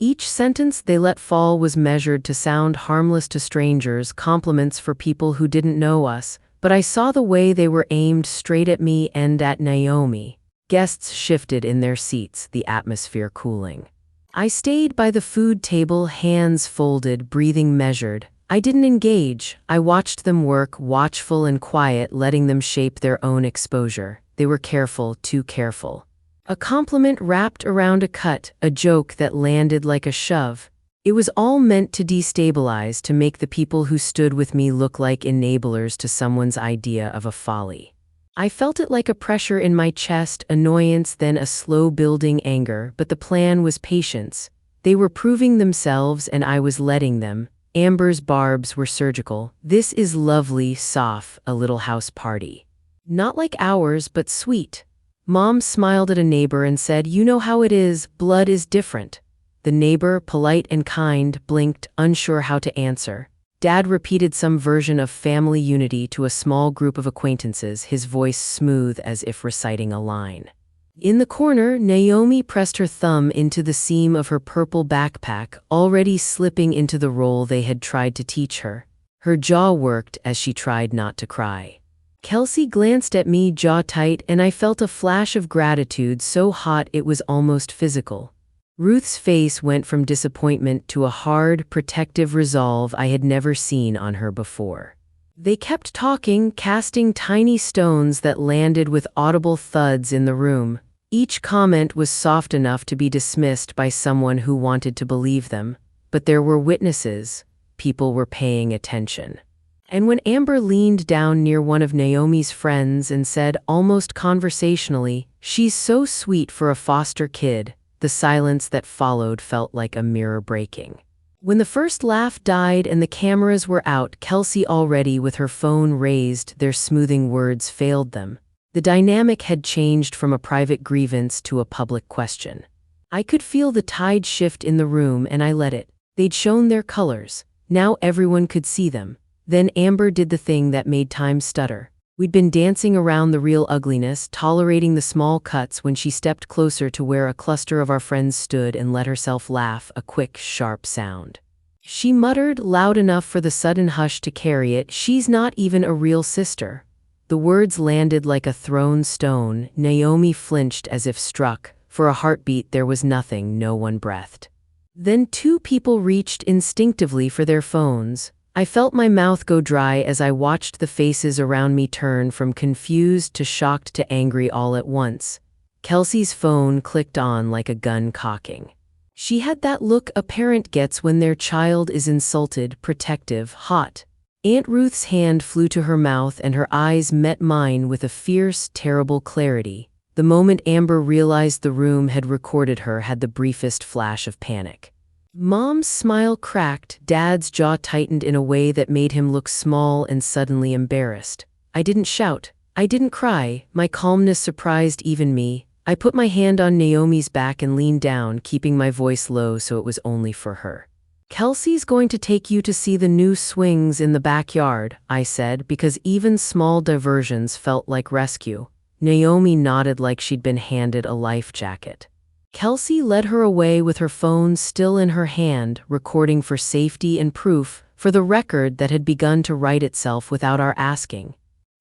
Each sentence they let fall was measured to sound harmless to strangers, compliments for people who didn't know us, but I saw the way they were aimed straight at me and at Naomi. Guests shifted in their seats, the atmosphere cooling. I stayed by the food table, hands folded, breathing measured. I didn't engage. I watched them work, watchful and quiet, letting them shape their own exposure. They were careful, too careful. A compliment wrapped around a cut, a joke that landed like a shove. It was all meant to destabilize, to make the people who stood with me look like enablers to someone's idea of a folly. I felt it like a pressure in my chest, annoyance, then a slow-building anger, but the plan was patience. They were proving themselves and I was letting them. Amber's barbs were surgical. This is lovely, soft, a little house party. Not like ours, but sweet. Mom smiled at a neighbor and said, "You know how it is, blood is different." The neighbor, polite and kind, blinked, unsure how to answer. Dad repeated some version of family unity to a small group of acquaintances, his voice smooth as if reciting a line. In the corner, Naomi pressed her thumb into the seam of her purple backpack, already slipping into the role they had tried to teach her. Her jaw worked as she tried not to cry. Kelsey glanced at me, jaw tight, and I felt a flash of gratitude so hot it was almost physical. Ruth's face went from disappointment to a hard, protective resolve I had never seen on her before. They kept talking, casting tiny stones that landed with audible thuds in the room. Each comment was soft enough to be dismissed by someone who wanted to believe them, but there were witnesses. People were paying attention. And when Amber leaned down near one of Naomi's friends and said, almost conversationally, "She's so sweet for a foster kid," the silence that followed felt like a mirror breaking. When the first laugh died and the cameras were out, Kelsey, already with her phone raised, their smoothing words failed them. The dynamic had changed from a private grievance to a public question. I could feel the tide shift in the room and I let it. They'd shown their colors. Now everyone could see them. Then Amber did the thing that made time stutter. We'd been dancing around the real ugliness, tolerating the small cuts, when she stepped closer to where a cluster of our friends stood and let herself laugh, a quick, sharp sound. She muttered, loud enough for the sudden hush to carry it, "She's not even a real sister." The words landed like a thrown stone. Naomi flinched as if struck. For a heartbeat there was nothing, no one breathed. Then two people reached instinctively for their phones. I felt my mouth go dry as I watched the faces around me turn from confused to shocked to angry all at once. Kelsey's phone clicked on like a gun cocking. She had that look a parent gets when their child is insulted, protective, hot. Aunt Ruth's hand flew to her mouth and her eyes met mine with a fierce, terrible clarity. The moment Amber realized the room had recorded her had the briefest flash of panic. Mom's smile cracked, Dad's jaw tightened in a way that made him look small and suddenly embarrassed. I didn't shout. I didn't cry. My calmness surprised even me. I put my hand on Naomi's back and leaned down, keeping my voice low so it was only for her. "Kelsey's going to take you to see the new swings in the backyard," I said, because even small diversions felt like rescue. Naomi nodded like she'd been handed a life jacket. Kelsey led her away with her phone still in her hand, recording for safety and proof, for the record that had begun to write itself without our asking.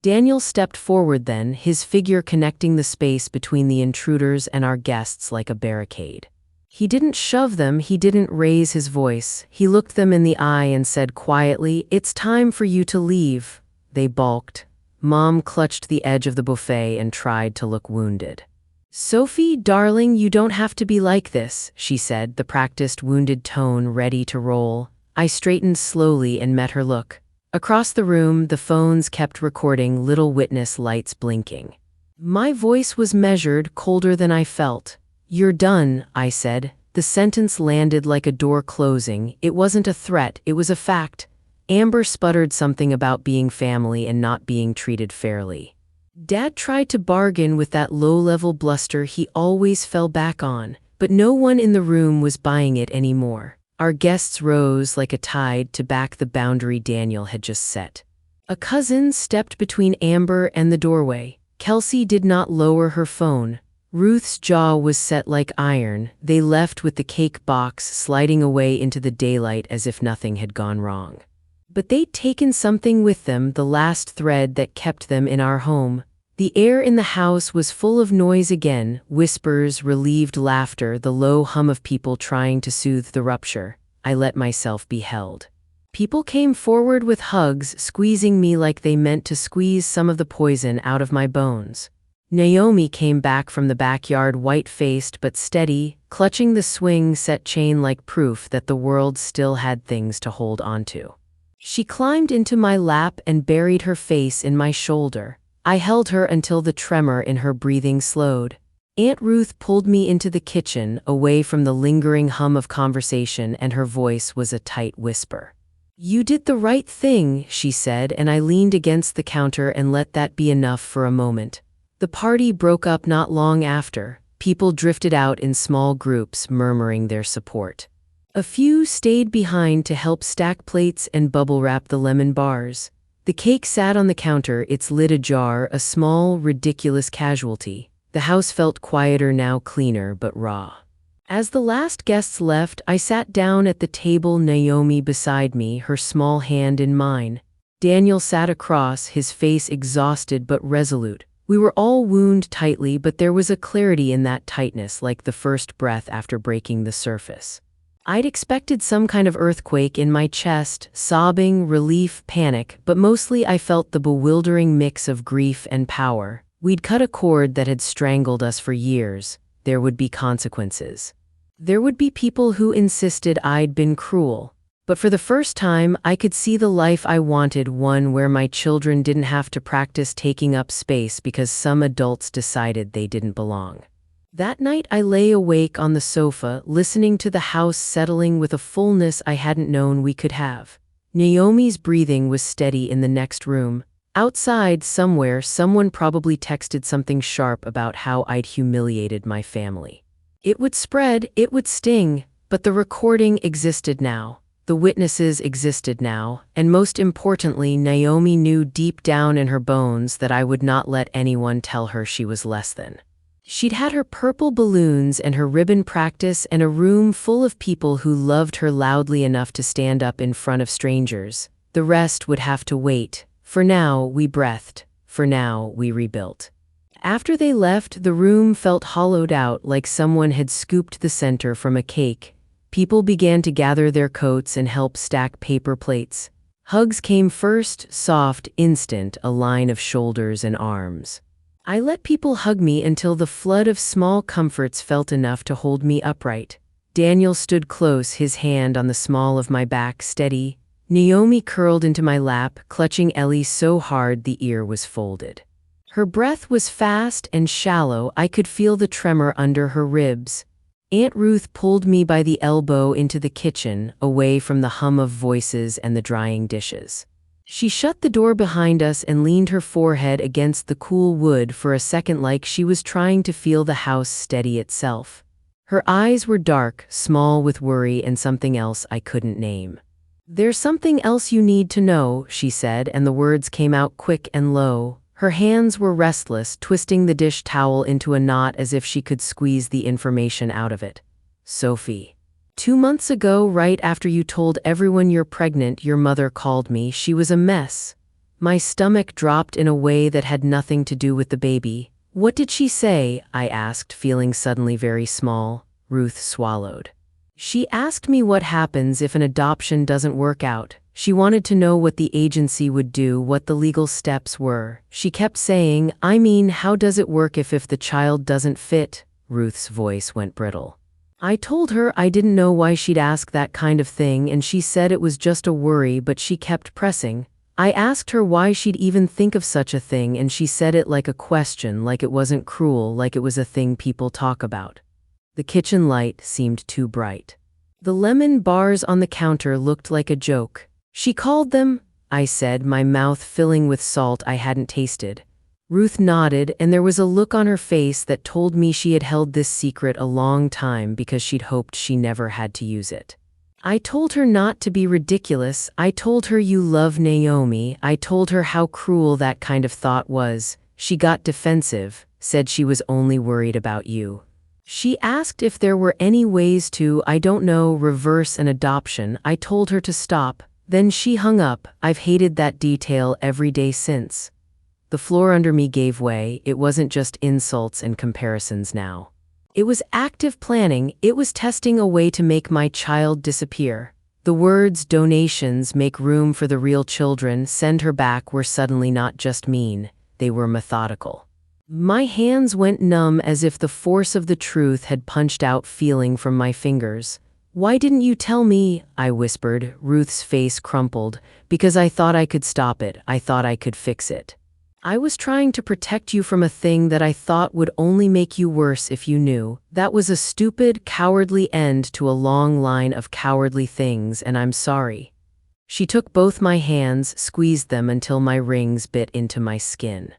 Daniel stepped forward then, his figure connecting the space between the intruders and our guests like a barricade. He didn't shove them, he didn't raise his voice. He looked them in the eye and said quietly, "It's time for you to leave." They balked. Mom clutched the edge of the buffet and tried to look wounded. "Sophie, darling, you don't have to be like this," she said, the practiced wounded tone ready to roll. I straightened slowly and met her look. Across the room, the phones kept recording, little witness lights blinking. My voice was measured, colder than I felt. "You're done," I said. The sentence landed like a door closing. It wasn't a threat, it was a fact. Amber sputtered something about being family and not being treated fairly. Dad tried to bargain with that low-level bluster he always fell back on. But no one in the room was buying it anymore. Our guests rose like a tide to back the boundary Daniel had just set. A cousin stepped between Amber and the doorway. Kelsey did not lower her phone. Ruth's jaw was set like iron. They left with the cake box sliding away into the daylight as if nothing had gone wrong. But they'd taken something with them, the last thread that kept them in our home. The air in the house was full of noise again, whispers, relieved laughter, the low hum of people trying to soothe the rupture. I let myself be held. People came forward with hugs, squeezing me like they meant to squeeze some of the poison out of my bones. Naomi came back from the backyard white-faced but steady, clutching the swing-set chain like proof that the world still had things to hold onto. She climbed into my lap and buried her face in my shoulder. I held her until the tremor in her breathing slowed. Aunt Ruth pulled me into the kitchen, away from the lingering hum of conversation, and her voice was a tight whisper. "You did the right thing," she said, and I leaned against the counter and let that be enough for a moment. The party broke up not long after. People drifted out in small groups, murmuring their support. A few stayed behind to help stack plates and bubble wrap the lemon bars. The cake sat on the counter, its lid ajar, a small, ridiculous casualty. The house felt quieter now, cleaner but raw. As the last guests left, I sat down at the table, Naomi beside me, her small hand in mine. Daniel sat across, his face exhausted but resolute. We were all wound tightly, but there was a clarity in that tightness, like the first breath after breaking the surface. I'd expected some kind of earthquake in my chest, sobbing, relief, panic, but mostly I felt the bewildering mix of grief and power. We'd cut a cord that had strangled us for years. There would be consequences. There would be people who insisted I'd been cruel. But for the first time, I could see the life I wanted, one where my children didn't have to practice taking up space because some adults decided they didn't belong. That night I lay awake on the sofa, listening to the house settling with a fullness I hadn't known we could have. Naomi's breathing was steady in the next room. Outside, somewhere, someone probably texted something sharp about how I'd humiliated my family. It would spread, it would sting, but the recording existed now. The witnesses existed now, and most importantly, Naomi knew deep down in her bones that I would not let anyone tell her she was less than. She'd had her purple balloons and her ribbon practice and a room full of people who loved her loudly enough to stand up in front of strangers. The rest would have to wait. For now, we breathed. For now, we rebuilt. After they left, the room felt hollowed out, like someone had scooped the center from a cake. People began to gather their coats and help stack paper plates. Hugs came first, soft, instant, a line of shoulders and arms. I let people hug me until the flood of small comforts felt enough to hold me upright. Daniel stood close, his hand on the small of my back, steady. Naomi curled into my lap, clutching Ellie so hard the ear was folded. Her breath was fast and shallow. I could feel the tremor under her ribs. Aunt Ruth pulled me by the elbow into the kitchen, away from the hum of voices and the drying dishes. She shut the door behind us and leaned her forehead against the cool wood for a second, like she was trying to feel the house steady itself. Her eyes were dark, small with worry and something else I couldn't name. "There's something else you need to know," she said, and the words came out quick and low. Her hands were restless, twisting the dish towel into a knot as if she could squeeze the information out of it. "Sophie. 2 months ago, right after you told everyone you're pregnant, your mother called me. She was a mess." My stomach dropped in a way that had nothing to do with the baby. "What did she say?" I asked, feeling suddenly very small. Ruth swallowed. "She asked me what happens if an adoption doesn't work out. She wanted to know what the agency would do, what the legal steps were. She kept saying, I mean, how does it work if the child doesn't fit?" Ruth's voice went brittle. I told her I didn't know why she'd ask that kind of thing, and she said it was just a worry, but she kept pressing. I asked her why she'd even think of such a thing, and she said it like a question, like it wasn't cruel, like it was a thing people talk about. The kitchen light seemed too bright. The lemon bars on the counter looked like a joke. "She called them," I said, my mouth filling with salt I hadn't tasted. Ruth nodded, and there was a look on her face that told me she had held this secret a long time because she'd hoped she never had to use it. I told her not to be ridiculous. I told her you love Naomi. I told her how cruel that kind of thought was. She got defensive, said she was only worried about you. She asked if there were any ways to, I don't know, reverse an adoption. I told her to stop. Then she hung up. I've hated that detail every day since. The floor under me gave way. It wasn't just insults and comparisons now. It was active planning. It was testing a way to make my child disappear. The words donations, make room for the real children, send her back were suddenly not just mean, they were methodical. My hands went numb as if the force of the truth had punched out feeling from my fingers. Why didn't you tell me? I whispered. Ruth's face crumpled. Because I thought I could stop it. I thought I could fix it. I was trying to protect you from a thing that I thought would only make you worse if you knew. That was a stupid, cowardly end to a long line of cowardly things, and I'm sorry. She took both my hands, squeezed them until my rings bit into my skin.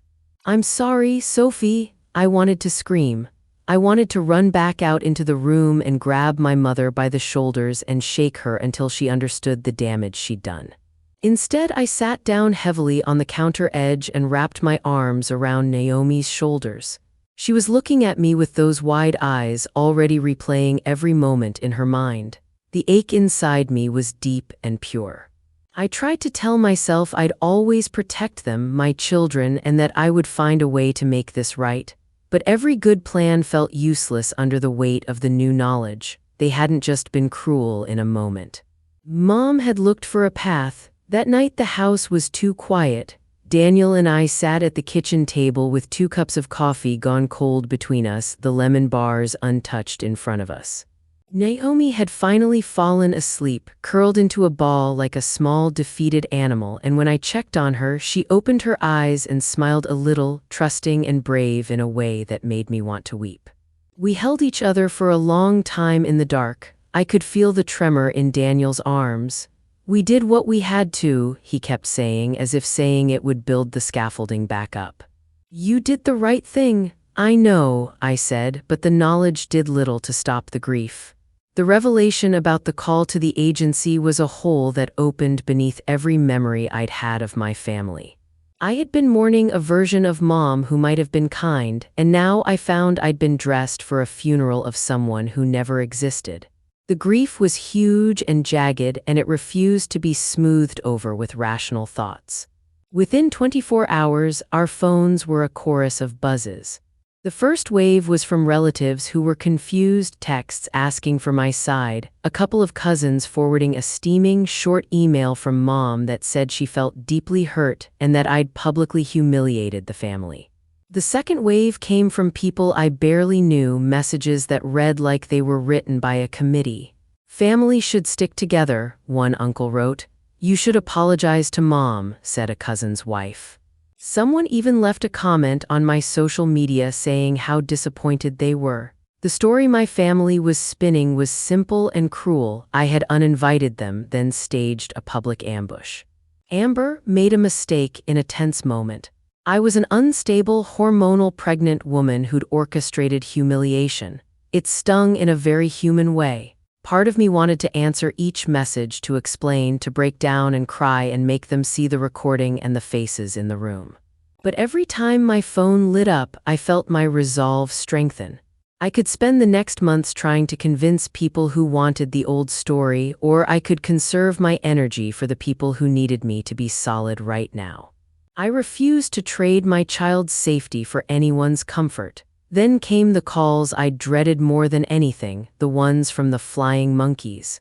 I'm sorry, Sophie. I wanted to scream. I wanted to run back out into the room and grab my mother by the shoulders and shake her until she understood the damage she'd done. Instead, I sat down heavily on the counter edge and wrapped my arms around Naomi's shoulders. She was looking at me with those wide eyes, already replaying every moment in her mind. The ache inside me was deep and pure. I tried to tell myself I'd always protect them, my children, and that I would find a way to make this right. But every good plan felt useless under the weight of the new knowledge. They hadn't just been cruel in a moment. Mom had looked for a path. That night the house was too quiet. Daniel and I sat at the kitchen table with 2 cups of coffee gone cold between us, the lemon bars untouched in front of us. Naomi had finally fallen asleep, curled into a ball like a small defeated animal, and when I checked on her, she opened her eyes and smiled a little, trusting and brave in a way that made me want to weep. We held each other for a long time in the dark. I could feel the tremor in Daniel's arms. We did what we had to, he kept saying, as if saying it would build the scaffolding back up. You did the right thing. I know, I said, but the knowledge did little to stop the grief. The revelation about the call to the agency was a hole that opened beneath every memory I'd had of my family. I had been mourning a version of Mom who might have been kind, and now I found I'd been dressed for a funeral of someone who never existed. The grief was huge and jagged, and it refused to be smoothed over with rational thoughts. Within 24 hours, our phones were a chorus of buzzes. The first wave was from relatives who were confused, texts asking for my side, a couple of cousins forwarding a steaming, short email from Mom that said she felt deeply hurt and that I'd publicly humiliated the family. The second wave came from people I barely knew, messages that read like they were written by a committee. Family should stick together, one uncle wrote. You should apologize to Mom, said a cousin's wife. Someone even left a comment on my social media saying how disappointed they were. The story my family was spinning was simple and cruel. I had uninvited them, then staged a public ambush. Amber made a mistake in a tense moment. I was an unstable, hormonal pregnant woman who'd orchestrated humiliation. It stung in a very human way. Part of me wanted to answer each message, to explain, to break down and cry and make them see the recording and the faces in the room. But every time my phone lit up, I felt my resolve strengthen. I could spend the next months trying to convince people who wanted the old story, or I could conserve my energy for the people who needed me to be solid right now. I refused to trade my child's safety for anyone's comfort. Then came the calls I dreaded more than anything, the ones from the flying monkeys.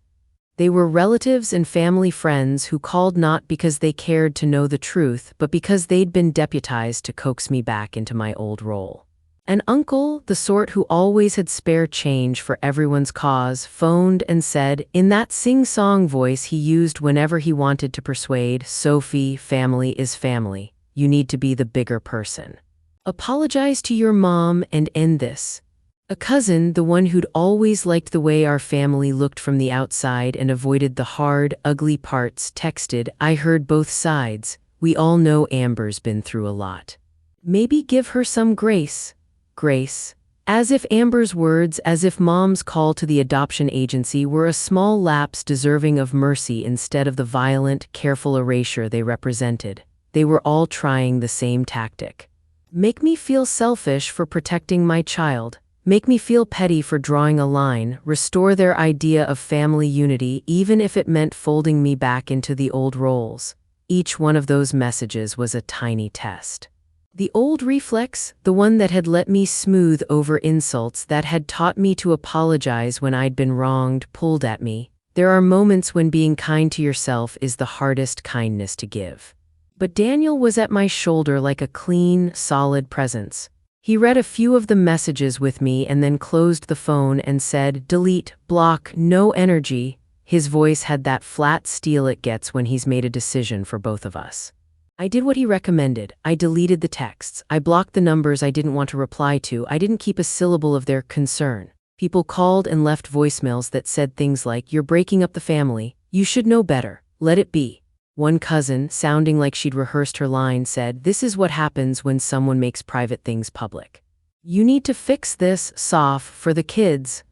They were relatives and family friends who called not because they cared to know the truth, but because they'd been deputized to coax me back into my old role. An uncle, the sort who always had spare change for everyone's cause, phoned and said, in that sing-song voice he used whenever he wanted to persuade, Sophie, family is family. You need to be the bigger person. Apologize to your mom and end this. A cousin, the one who'd always liked the way our family looked from the outside and avoided the hard, ugly parts, texted, I heard both sides. We all know Amber's been through a lot. Maybe give her some grace. Grace. As if Amber's words, as if Mom's call to the adoption agency were a small lapse deserving of mercy instead of the violent, careful erasure they represented. They were all trying the same tactic. Make me feel selfish for protecting my child. Make me feel petty for drawing a line. Restore their idea of family unity, even if it meant folding me back into the old roles. Each one of those messages was a tiny test. The old reflex, the one that had let me smooth over insults, that had taught me to apologize when I'd been wronged, pulled at me. There are moments when being kind to yourself is the hardest kindness to give. But Daniel was at my shoulder like a clean, solid presence. He read a few of the messages with me and then closed the phone and said, "Delete, block, no energy." His voice had that flat steel it gets when he's made a decision for both of us. I did what he recommended. I deleted the texts. I blocked the numbers I didn't want to reply to. I didn't keep a syllable of their concern. People called and left voicemails that said things like, "You're breaking up the family. You should know better. Let it be." One cousin, sounding like she'd rehearsed her line, said, "This is what happens when someone makes private things public. You need to fix this, soft, for the kids."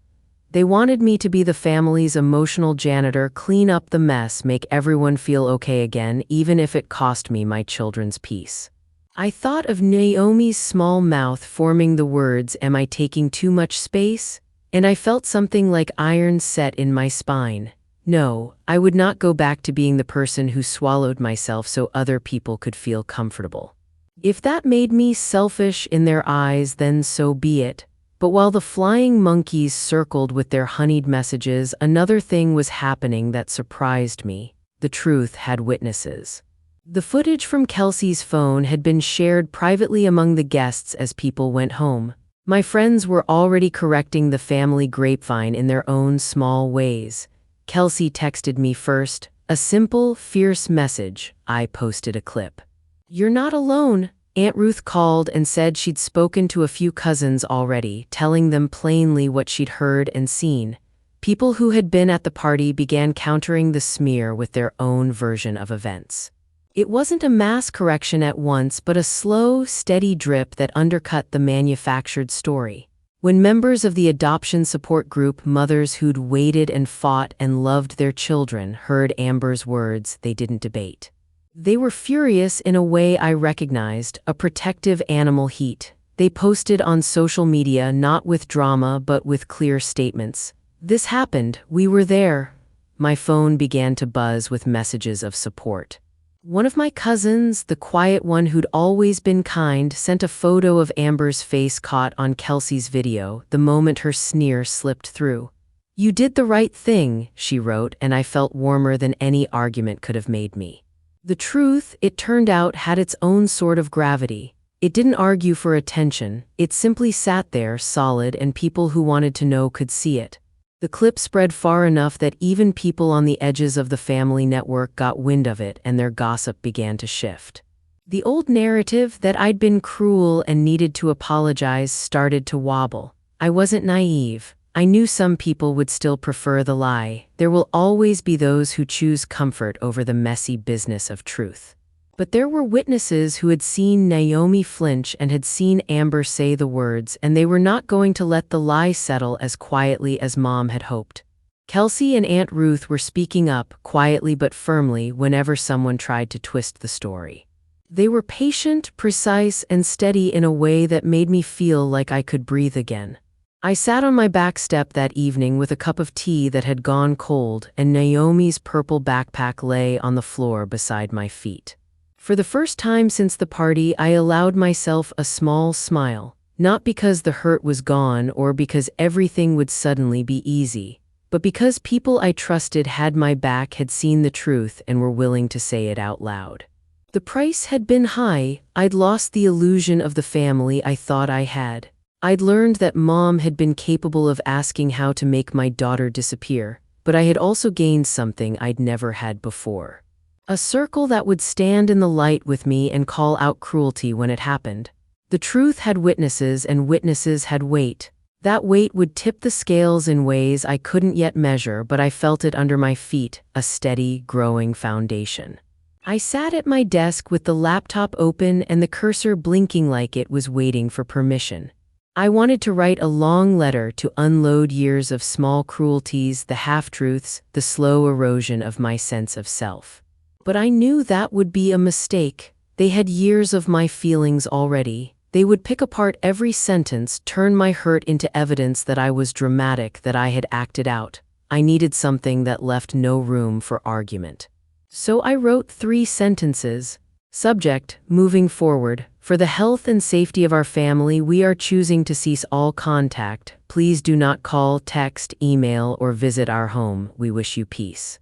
They wanted me to be the family's emotional janitor, clean up the mess, make everyone feel okay again, even if it cost me my children's peace. I thought of Naomi's small mouth forming the words, "Am I taking too much space?" And I felt something like iron set in my spine. No, I would not go back to being the person who swallowed myself so other people could feel comfortable. If that made me selfish in their eyes, then so be it. But while the flying monkeys circled with their honeyed messages, another thing was happening that surprised me. The truth had witnesses. The footage from Kelsey's phone had been shared privately among the guests as people went home. My friends were already correcting the family grapevine in their own small ways. Kelsey texted me first, a simple, fierce message. I posted a clip. "You're not alone." Aunt Ruth called and said she'd spoken to a few cousins already, telling them plainly what she'd heard and seen. People who had been at the party began countering the smear with their own version of events. It wasn't a mass correction at once, but a slow, steady drip that undercut the manufactured story. When members of the adoption support group, mothers who'd waited and fought and loved their children, heard Amber's words, they didn't debate. They were furious in a way I recognized, a protective animal heat. They posted on social media not with drama but with clear statements. "This happened, we were there." My phone began to buzz with messages of support. One of my cousins, the quiet one who'd always been kind, sent a photo of Amber's face caught on Kelsey's video, the moment her sneer slipped through. "You did the right thing," she wrote, and I felt warmer than any argument could have made me. The truth, it turned out, had its own sort of gravity. It didn't argue for attention, it simply sat there, solid, and people who wanted to know could see it. The clip spread far enough that even people on the edges of the family network got wind of it, and their gossip began to shift. The old narrative that I'd been cruel and needed to apologize started to wobble. I wasn't naive. I knew some people would still prefer the lie. There will always be those who choose comfort over the messy business of truth. But there were witnesses who had seen Naomi flinch and had seen Amber say the words, and they were not going to let the lie settle as quietly as Mom had hoped. Kelsey and Aunt Ruth were speaking up, quietly but firmly, whenever someone tried to twist the story. They were patient, precise, and steady in a way that made me feel like I could breathe again. I sat on my back step that evening with a cup of tea that had gone cold, and Naomi's purple backpack lay on the floor beside my feet. For the first time since the party, I allowed myself a small smile, not because the hurt was gone or because everything would suddenly be easy, but because people I trusted had my back, had seen the truth, and were willing to say it out loud. The price had been high. I'd lost the illusion of the family I thought I had. I'd learned that Mom had been capable of asking how to make my daughter disappear, but I had also gained something I'd never had before. A circle that would stand in the light with me and call out cruelty when it happened. The truth had witnesses, and witnesses had weight. That weight would tip the scales in ways I couldn't yet measure, but I felt it under my feet, a steady, growing foundation. I sat at my desk with the laptop open and the cursor blinking like it was waiting for permission. I wanted to write a long letter to unload years of small cruelties, the half-truths, the slow erosion of my sense of self. But I knew that would be a mistake. They had years of my feelings already. They would pick apart every sentence, turn my hurt into evidence that I was dramatic, that I had acted out. I needed something that left no room for argument. So I wrote 3 sentences. Subject, moving forward. For the health and safety of our family, we are choosing to cease all contact. Please do not call, text, email, or visit our home. We wish you peace.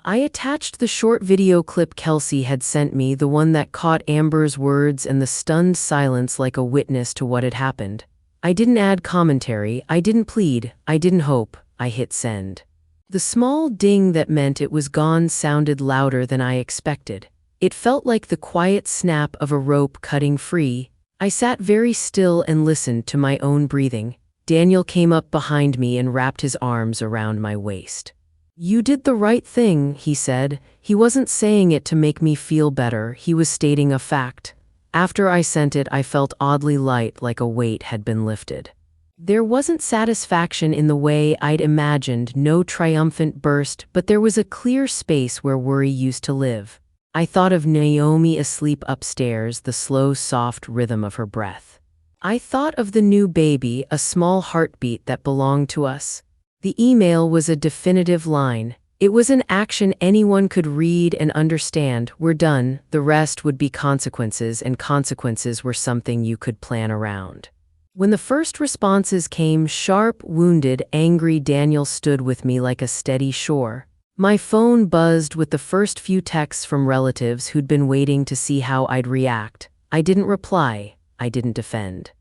I attached the short video clip Kelsey had sent me, the one that caught Amber's words and the stunned silence like a witness to what had happened. I didn't add commentary, I didn't plead, I didn't hope. I hit send. The small ding that meant it was gone sounded louder than I expected. It felt like the quiet snap of a rope cutting free. I sat very still and listened to my own breathing. Daniel came up behind me and wrapped his arms around my waist. "You did the right thing," he said. He wasn't saying it to make me feel better, he was stating a fact. After I sent it, I felt oddly light, like a weight had been lifted. There wasn't satisfaction in the way I'd imagined, no triumphant burst, but there was a clear space where worry used to live. I thought of Naomi asleep upstairs, the slow, soft rhythm of her breath. I thought of the new baby, a small heartbeat that belonged to us. The email was a definitive line. It was an action anyone could read and understand. We're done. The rest would be consequences, and consequences were something you could plan around. When the first responses came, sharp, wounded, angry, Daniel stood with me like a steady shore. My phone buzzed with the first few texts from relatives who'd been waiting to see how I'd react. I didn't reply. I didn't defend.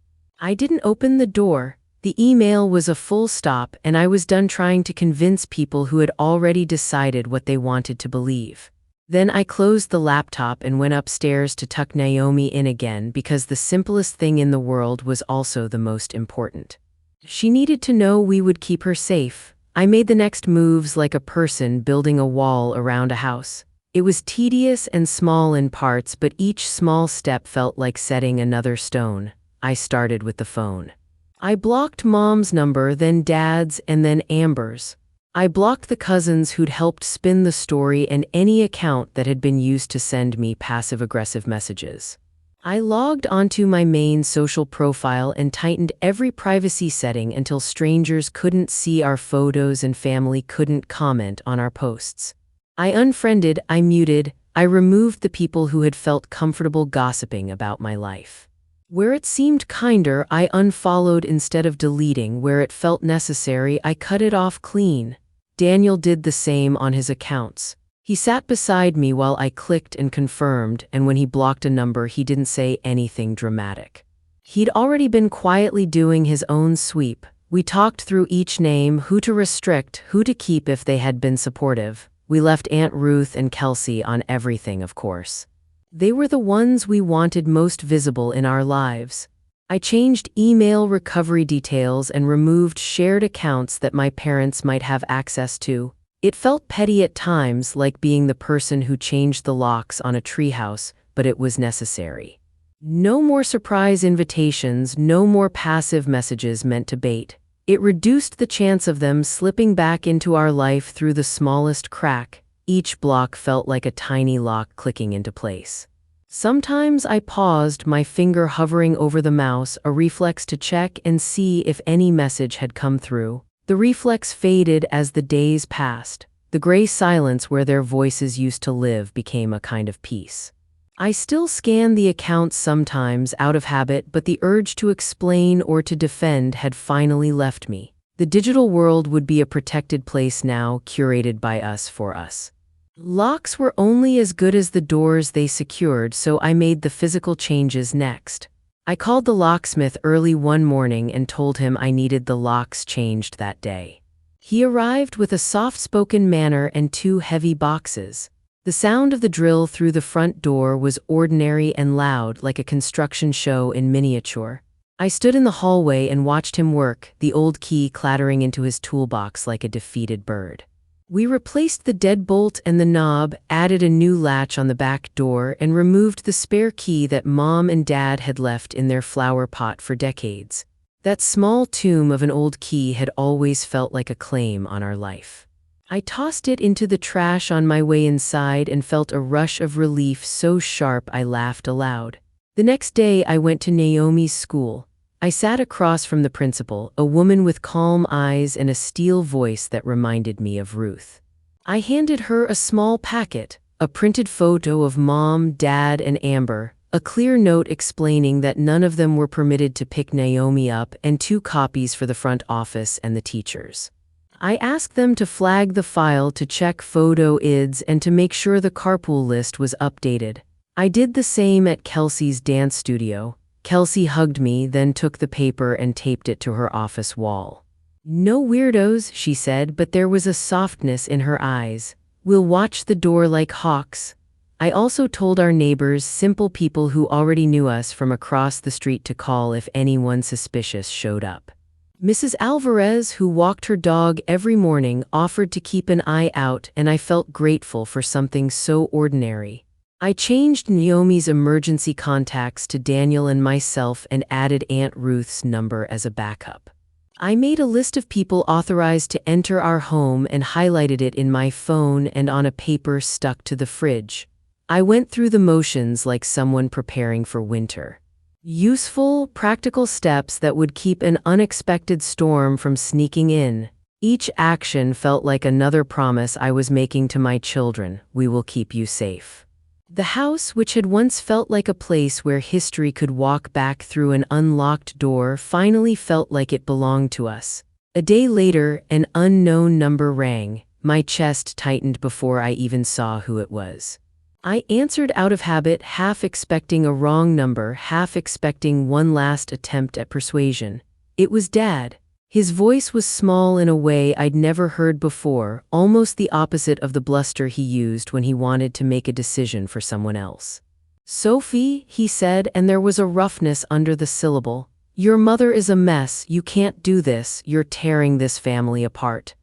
I didn't open the door. The email was a full stop, and I was done trying to convince people who had already decided what they wanted to believe. Then I closed the laptop and went upstairs to tuck Naomi in again, because the simplest thing in the world was also the most important. She needed to know we would keep her safe. I made the next moves like a person building a wall around a house. It was tedious and small in parts, but each small step felt like setting another stone. I started with the phone. I blocked Mom's number, then Dad's, and then Amber's. I blocked the cousins who'd helped spin the story and any account that had been used to send me passive-aggressive messages. I logged onto my main social profile and tightened every privacy setting until strangers couldn't see our photos and family couldn't comment on our posts. I unfriended, I muted, I removed the people who had felt comfortable gossiping about my life. Where it seemed kinder, I unfollowed instead of deleting. Where it felt necessary, I cut it off clean. Daniel did the same on his accounts. He sat beside me while I clicked and confirmed, and when he blocked a number, he didn't say anything dramatic. He'd already been quietly doing his own sweep. We talked through each name, who to restrict, who to keep if they had been supportive. We left Aunt Ruth and Kelsey on everything, of course. They were the ones we wanted most visible in our lives. I changed email recovery details and removed shared accounts that my parents might have access to. It felt petty at times, like being the person who changed the locks on a treehouse, but it was necessary. No more surprise invitations, no more passive messages meant to bait. It reduced the chance of them slipping back into our life through the smallest crack. Each block felt like a tiny lock clicking into place. Sometimes I paused, my finger hovering over the mouse, a reflex to check and see if any message had come through. The reflex faded as the days passed. The gray silence where their voices used to live became a kind of peace. I still scan the accounts sometimes out of habit, but the urge to explain or to defend had finally left me. The digital world would be a protected place now, curated by us for us. Locks were only as good as the doors they secured, so I made the physical changes next. I called the locksmith early one morning and told him I needed the locks changed that day. He arrived with a soft-spoken manner and 2 heavy boxes. The sound of the drill through the front door was ordinary and loud, like a construction show in miniature. I stood in the hallway and watched him work, the old key clattering into his toolbox like a defeated bird. We replaced the deadbolt and the knob, added a new latch on the back door, and removed the spare key that Mom and Dad had left in their flower pot for decades. That small tomb of an old key had always felt like a claim on our life. I tossed it into the trash on my way inside and felt a rush of relief so sharp I laughed aloud. The next day I went to Naomi's school. I sat across from the principal, a woman with calm eyes and a steel voice that reminded me of Ruth. I handed her a small packet, a printed photo of Mom, Dad, and Amber, a clear note explaining that none of them were permitted to pick Naomi up, and 2 copies for the front office and the teachers. I asked them to flag the file to check photo IDs and to make sure the carpool list was updated. I did the same at Kelsey's dance studio. Kelsey hugged me, then took the paper and taped it to her office wall. "No weirdos," she said, but there was a softness in her eyes. "We'll watch the door like hawks." I also told our neighbors, simple people who already knew us from across the street, to call if anyone suspicious showed up. Mrs. Alvarez, who walked her dog every morning, offered to keep an eye out, and I felt grateful for something so ordinary. I changed Naomi's emergency contacts to Daniel and myself and added Aunt Ruth's number as a backup. I made a list of people authorized to enter our home and highlighted it in my phone and on a paper stuck to the fridge. I went through the motions like someone preparing for winter. Useful, practical steps that would keep an unexpected storm from sneaking in. Each action felt like another promise I was making to my children: we will keep you safe. The house, which had once felt like a place where history could walk back through an unlocked door, finally felt like it belonged to us. A day later, an unknown number rang. My chest tightened before I even saw who it was. I answered out of habit, half expecting a wrong number, half expecting one last attempt at persuasion. It was Dad. His voice was small in a way I'd never heard before, almost the opposite of the bluster he used when he wanted to make a decision for someone else. "Sophie," he said, and there was a roughness under the syllable. "Your mother is a mess. You can't do this. You're tearing this family apart."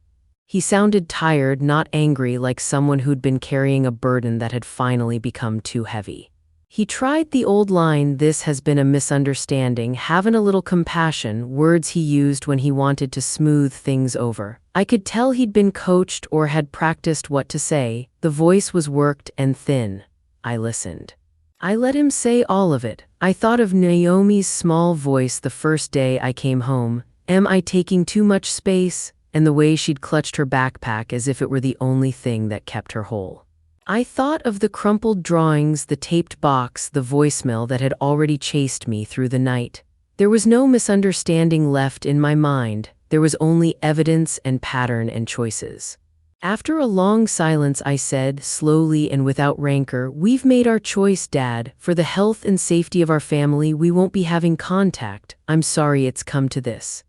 He sounded tired, not angry, like someone who'd been carrying a burden that had finally become too heavy. He tried the old line, "This has been a misunderstanding, having a little compassion," words he used when he wanted to smooth things over. I could tell he'd been coached or had practiced what to say. The voice was worked and thin. I listened. I let him say all of it. I thought of Naomi's small voice the first day I came home. "Am I taking too much space?" And the way she'd clutched her backpack as if it were the only thing that kept her whole. I thought of the crumpled drawings, the taped box, the voicemail that had already chased me through the night. There was no misunderstanding left in my mind. There was only evidence and pattern and choices. After a long silence, I said, slowly and without rancor, "We've made our choice, Dad. For the health and safety of our family, we won't be having contact. I'm sorry it's come to this."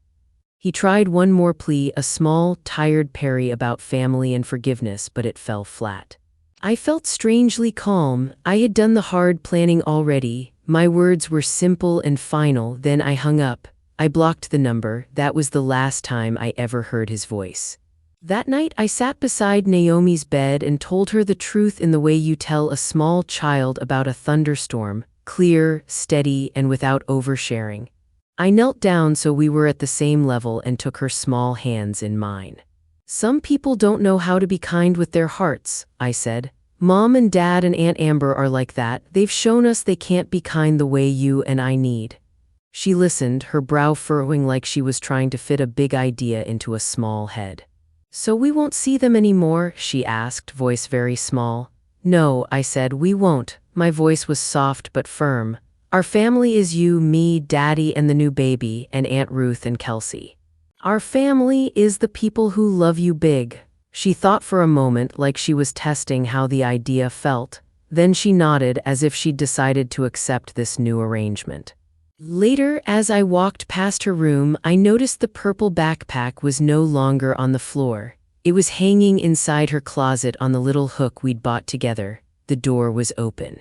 He tried one more plea, a small, tired parry about family and forgiveness, but it fell flat. I felt strangely calm. I had done the hard planning already. My words were simple and final. Then I hung up. I blocked the number. That was the last time I ever heard his voice. That night, I sat beside Naomi's bed and told her the truth in the way you tell a small child about a thunderstorm, clear, steady, and without oversharing. I knelt down so we were at the same level and took her small hands in mine. "Some people don't know how to be kind with their hearts," I said. "Mom and Dad and Aunt Amber are like that. They've shown us they can't be kind the way you and I need." She listened, her brow furrowing like she was trying to fit a big idea into a small head. "So we won't see them anymore?" she asked, voice very small. "No," I said, "we won't." My voice was soft but firm. "Our family is you, me, Daddy, and the new baby, and Aunt Ruth and Kelsey. Our family is the people who love you big." She thought for a moment, like she was testing how the idea felt. Then she nodded as if she'd decided to accept this new arrangement. Later, as I walked past her room, I noticed the purple backpack was no longer on the floor. It was hanging inside her closet on the little hook we'd bought together. The door was open.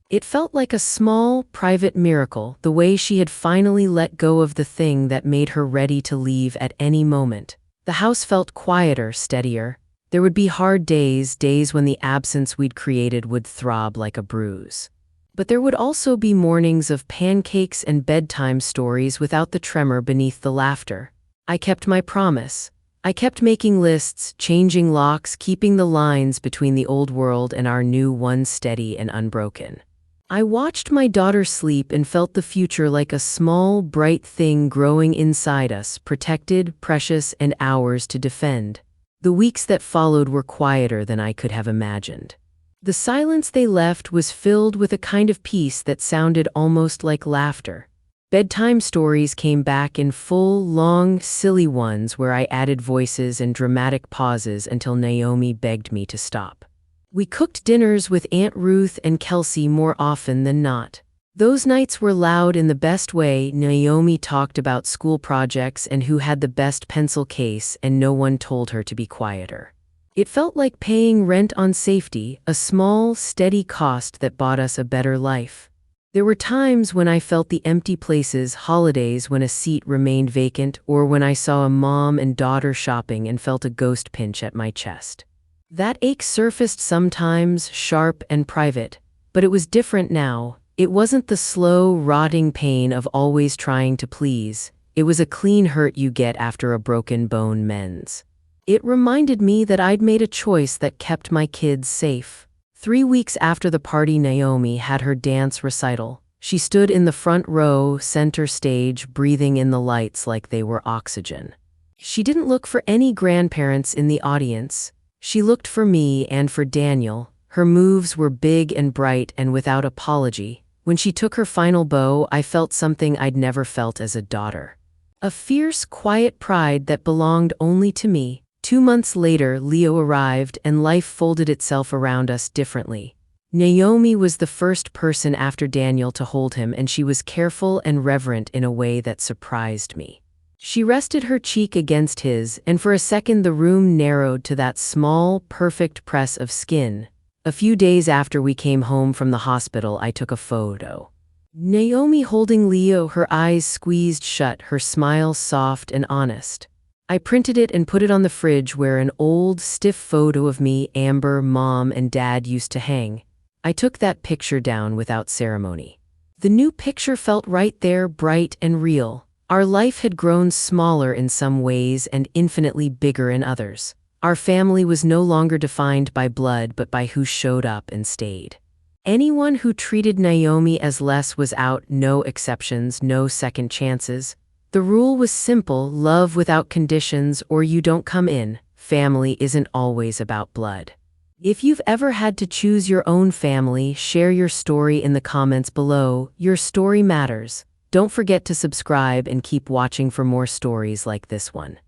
It felt like a small, private miracle, the way she had finally let go of the thing that made her ready to leave at any moment. The house felt quieter, steadier. There would be hard days, days when the absence we'd created would throb like a bruise. But there would also be mornings of pancakes and bedtime stories without the tremor beneath the laughter. I kept my promise. I kept making lists, changing locks, keeping the lines between the old world and our new one steady and unbroken. I watched my daughter sleep and felt the future like a small, bright thing growing inside us, protected, precious, and ours to defend. The weeks that followed were quieter than I could have imagined. The silence they left was filled with a kind of peace that sounded almost like laughter. Bedtime stories came back in full, long, silly ones where I added voices and dramatic pauses until Naomi begged me to stop. We cooked dinners with Aunt Ruth and Kelsey more often than not. Those nights were loud in the best way. Naomi talked about school projects and who had the best pencil case, and no one told her to be quieter. It felt like paying rent on safety, a small, steady cost that bought us a better life. There were times when I felt the empty places, holidays when a seat remained vacant, or when I saw a mom and daughter shopping and felt a ghost pinch at my chest. That ache surfaced sometimes, sharp and private, but it was different now. It wasn't the slow, rotting pain of always trying to please. It was a clean hurt you get after a broken bone mends. It reminded me that I'd made a choice that kept my kids safe. 3 weeks after the party, Naomi had her dance recital. She stood in the front row, center stage, breathing in the lights like they were oxygen. She didn't look for any grandparents in the audience. She looked for me and for Daniel. Her moves were big and bright and without apology. When she took her final bow, I felt something I'd never felt as a daughter. A fierce, quiet pride that belonged only to me. 2 months later, Leo arrived and life folded itself around us differently. Naomi was the first person after Daniel to hold him, and she was careful and reverent in a way that surprised me. She rested her cheek against his, and for a second the room narrowed to that small, perfect press of skin. A few days after we came home from the hospital, I took a photo. Naomi holding Leo, her eyes squeezed shut, her smile soft and honest. I printed it and put it on the fridge where an old, stiff photo of me, Amber, Mom, and Dad used to hang. I took that picture down without ceremony. The new picture felt right there, bright and real. Our life had grown smaller in some ways and infinitely bigger in others. Our family was no longer defined by blood but by who showed up and stayed. Anyone who treated Naomi as less was out, no exceptions, no second chances. The rule was simple: love without conditions or you don't come in. Family isn't always about blood. If you've ever had to choose your own family, share your story in the comments below. Your story matters. Don't forget to subscribe and keep watching for more stories like this one.